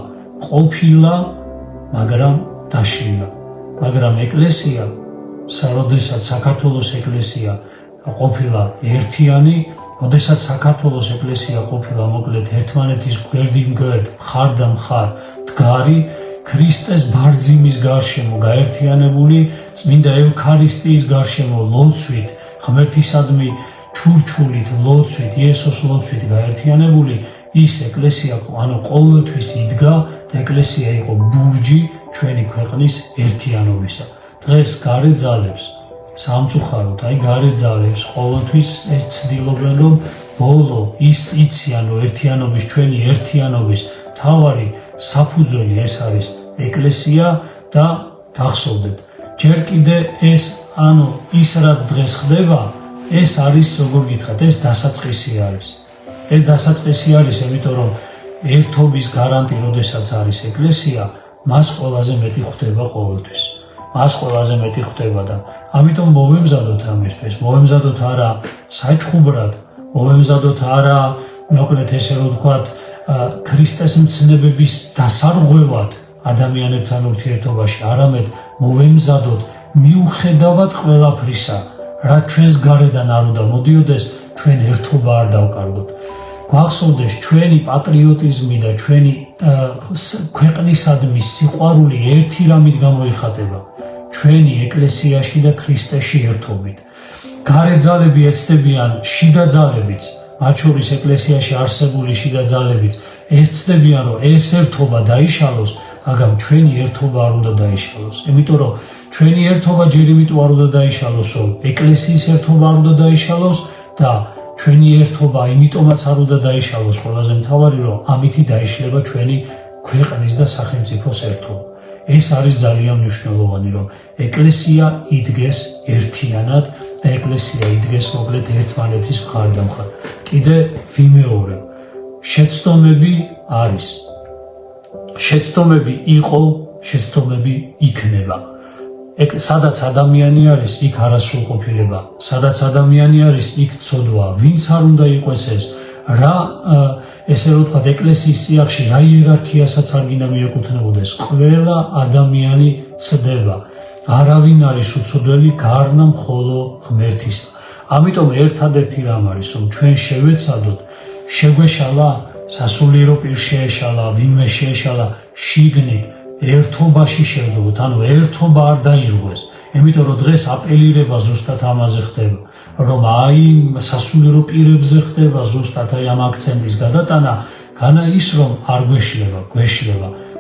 ყოფილა, მაგრამ დაშლილა. მაგრამ ეკლესია, როდესაც საქართველოს ეკლესია ყოფილა ერთიანი, როდესაც საქართველოს ეკლესია ყოფილა მოკლედ ერთმანეთის გვერდიმგვერდ, მხარ და მხარ დგარი, ქრისტეს ბარძიმის გარშემო გაერთიანებული, წმინდა ევქარისტიის გარშემო ლოცვით, ღმერთისადმი ჩურჩულით, ლოცვით, იესოს ლოცვით გაერთიანებული, ის ეკლესია ანუ ყოველთვის იდგა და ეკლესია იყო ბურჯი ჩვენი ქვეყნის ერთიანობისა. დღეს გარე ძალებს სამწუხაროდ, აი გარე ძალებს ყოველთვის ეს ცდილობენ, რომ ბოლო ის იციან, რომ ერთიანობის, ჩვენი ერთიანობის თავარი საფუძველი ეს არის ეკლესია და გახსოვდეთ. ჯერ კიდე ეს ანუ ის რაც დღეს ხდება, ეს არის, როგორ გითხრათ, ეს დასაწყისი არის. ეს დასაწყისი არის, იმიტომ რომ ერთობის გარანტი, როდესაც არის ეკლესია, მას ყველაზე მეტი ხვდება ყოველთვის. მას ყველაზე მეტი ხვდება და ამიტომ მოვემზადოთ ამისთვის. მოვემზადოთ არა საჩხუბრად, მოვემზადოთ არა, მოკლედ ესე რომ ვთქვათ, ქრისტეს მცნებების დასარღვევად ადამიანებთან ურთიერთობაში, არამედ მოვემზადოთ მიუხედავად ყველაფრისა, რაც ჩვენს გარედან არ უნდა მოდიოდეს, ჩვენ ერთობა არ დავკარგოთ. გვახსოვდეს ჩვენი პატრიოტიზმი და ჩვენი ქვეყნისადმი სიყვარული ერთი რამით გამოიხატება, ჩვენი ეკლესიაში და ქრისტეში ერთობით. გარე ძალები ეცდებიან შიდა ძალებიც, მათ შორის ეკლესიაში არსებული შიდა ძალებიც ეცდებიან, რომ ეს ერთობა დაიშალოს, მაგრამ ჩვენი ერთობა არ უნდა დაიშალოს. იმიტომ რომ ჩვენი ერთობა ჯერ იმიტომ არ უნდა დაიშალოს, რომ ეკლესიის ერთობა არ უნდა დაიშალოს და ჩვენი ერთობა იმიტომაც არ უნდა დაიშალოს, ყველაზე მთავარი, რომ ამითი დაიშლება ჩვენი ქვეყნის და სახელმწიფოს ერთობა. ეს არის ძალიან მნიშვნელოვანი, რომ ეკლესია იდგეს ერთიანად და ეკლესია იდგეს მოკლედ ერთმანეთის მხარდამხარ. კიდე ვიმეორებ, შეცდომები არის. შეცდომები იყო, შეცდომები იქნება. სადაც ადამიანი არის, იქ არასრულყოფილება. სადაც ადამიანი არის, იქ ცოდვა. ვინც არ უნდა იყოს ეს, რა ესე რომ ვთქვათ, ეკლესიის წიაღში რა იერარქიასაც არ გინდა მიეკუთვნებოდეს. ყველა ადამიანი ცდება. არავინ არის უცოდველი გარდა მხოლო ღმერთისა. ამიტომ ერთადერთი რამ არის, რომ ჩვენ შევეცადოთ, შეგვეშალა სასულიერო პირ შეეშალა, ვინმე შეეშალა, შიგნით ერთობაში შევძლებოთ, ანუ ერთობა არ დაირღვეს. იმიტომ რომ დღეს აპელირება ზუსტად ამაზე ხდება, რომ აი სასულიერო პირებზე ხდება ზუსტად აი ამ აქცენტის გადატანა, განა ის რომ არ გვეშლება,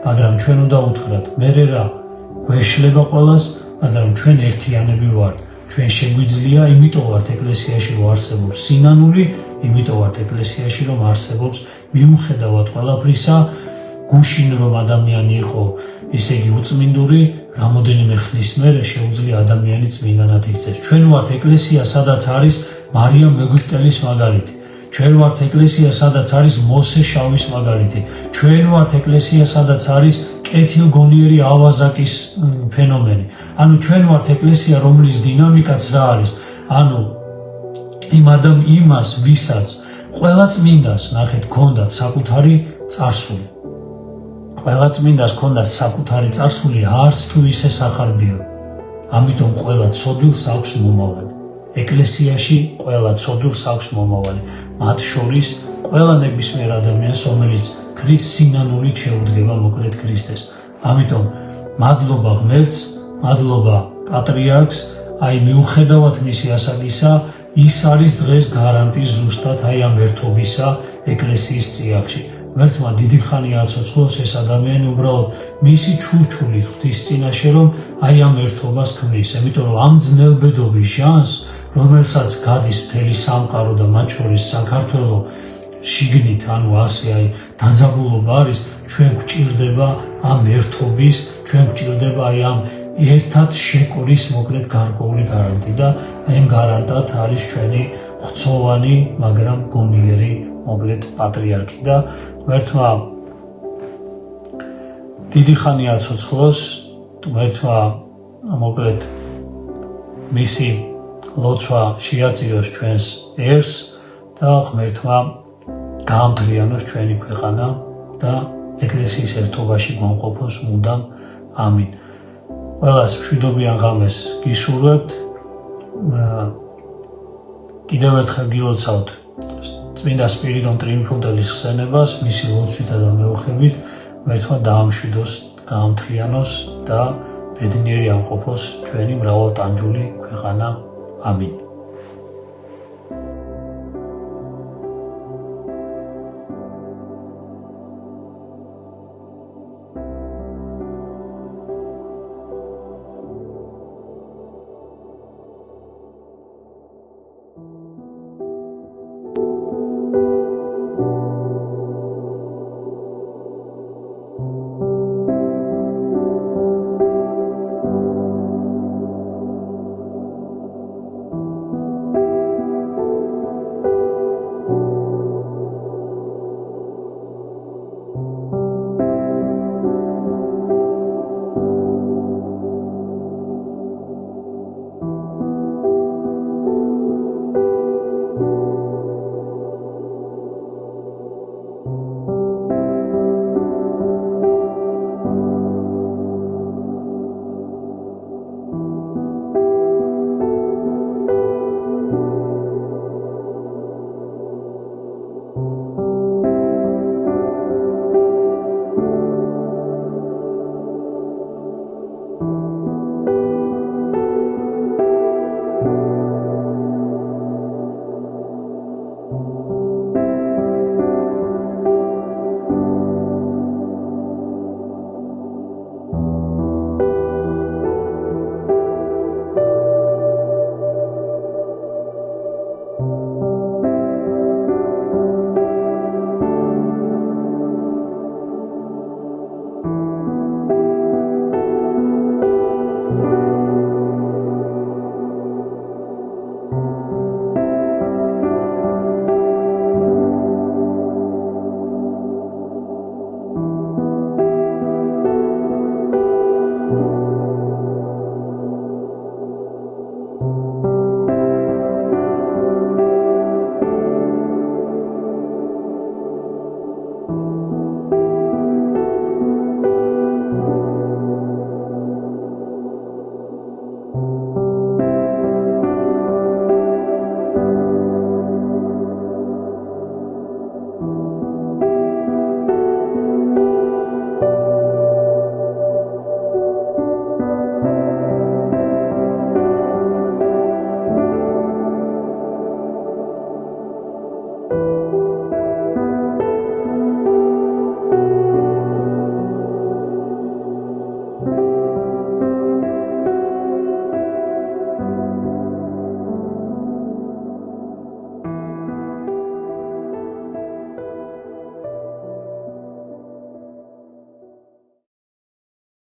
მაგრამ ჩვენ უნდა უთხრათ, მე რა გვეშლება ყველას, მაგრამ ჩვენ ერთიანები ვართ. ჩვენ შეგვიძლია, იმიტომ ვართ ეკლესიაში რომ არსებობს სინანული, იმიტომ ვართ ეკლესიაში რომ არსებობს მიუხედავად ყველაფრისა, გუშინ რომ ადამიანი იყო, ისე იგი უწმინდური, რამოდენიმე ხნის მერე შეუძლია ადამიანი წმინდანად იქცეს. ჩვენ ვართ ეკლესია, სადაც არის მარიამ მეგვიპტელის მაგალითი. ჩვენ ვართ ეკლესია, სადაც არის მოსე შავის მაგალითი. ჩვენ ვართ ეკლესია, სადაც არის კეთილგონიერი ავაზაკის ფენომენი. ანუ ჩვენ ვართ ეკლესია, რომლის დინამიკაც რა არის? ანუ იმას, ვისაც ყველა წმინდას, ნახეთ, ჰქონდათ საკუთარი წარსული. ყველა წმინდას ჰქონდათ საკუთარი წარსული, არც თუ ისე სახარბია. ამიტომ ყველა ცოდვილს აქვს მომავალი. ეკლესიაში ყველა ცოდვილს აქვს მომავალი. მათ შორის ყველა ნებისმიერ ადამიანს, რომელიც სინანულით შეუდგება მოკლედ ქრისტეს. ამიტომ მადლობა ღმერთს, მადლობა პატრიარქს, აი მიუხედავად მისი ასაკისა, ის არის დღეს გარანტი ზუსტად აი ამ ერთობისა ეკლესიის წიაღში. ღმერთმა დიდი ხანია აცოცხლოს ეს ადამიანი უბრალოდ მისი ჩურჩული ღვთის წინაშე, რომ აი ამ ერთობას ქმნის. იმიტომ რომ ამ ძნელბედობის ჟანს, რომელსაც გადის მთელი სამყარო და მათ შორის საქართველო შიგნით, ანუ ასე აი დაძაბულობა არის, ჩვენ გვჭირდება ამ ერთობის, ჩვენ გვჭირდება აი ამ ერთად შეკვრის მოკლედ გარკვეული გარანტი და აი ამ გარანტად არის ჩვენი ღვთოვანი, მაგრამ გონიერი მოკლედ პატრიარქი და ღმერთმა დიდი ხანი აცოცხლოს, ღმერთმა მოკლედ მისი ლოცვა შეაწიროს ჩვენს ერს და ღმერთმა გაამთლიანოს ჩვენი ქვეყანა და ეკლესიის ერთობაში გამყოფოს მუდამ. ამინ. ყველას მშვიდობიან ღამეს გისურვებთ. კიდევ ერთხელ გილოცავთ წმინდა სპირიდონ ტრიუმფუნტელის ხსენებას, მისი ლოცვითა და მეუხებით ღმერთმა დაამშვიდოს, გაამთლიანოს და ბედნიერი ამყოფოს ჩვენი მრავალტანჯული ქვეყანა. ამინ.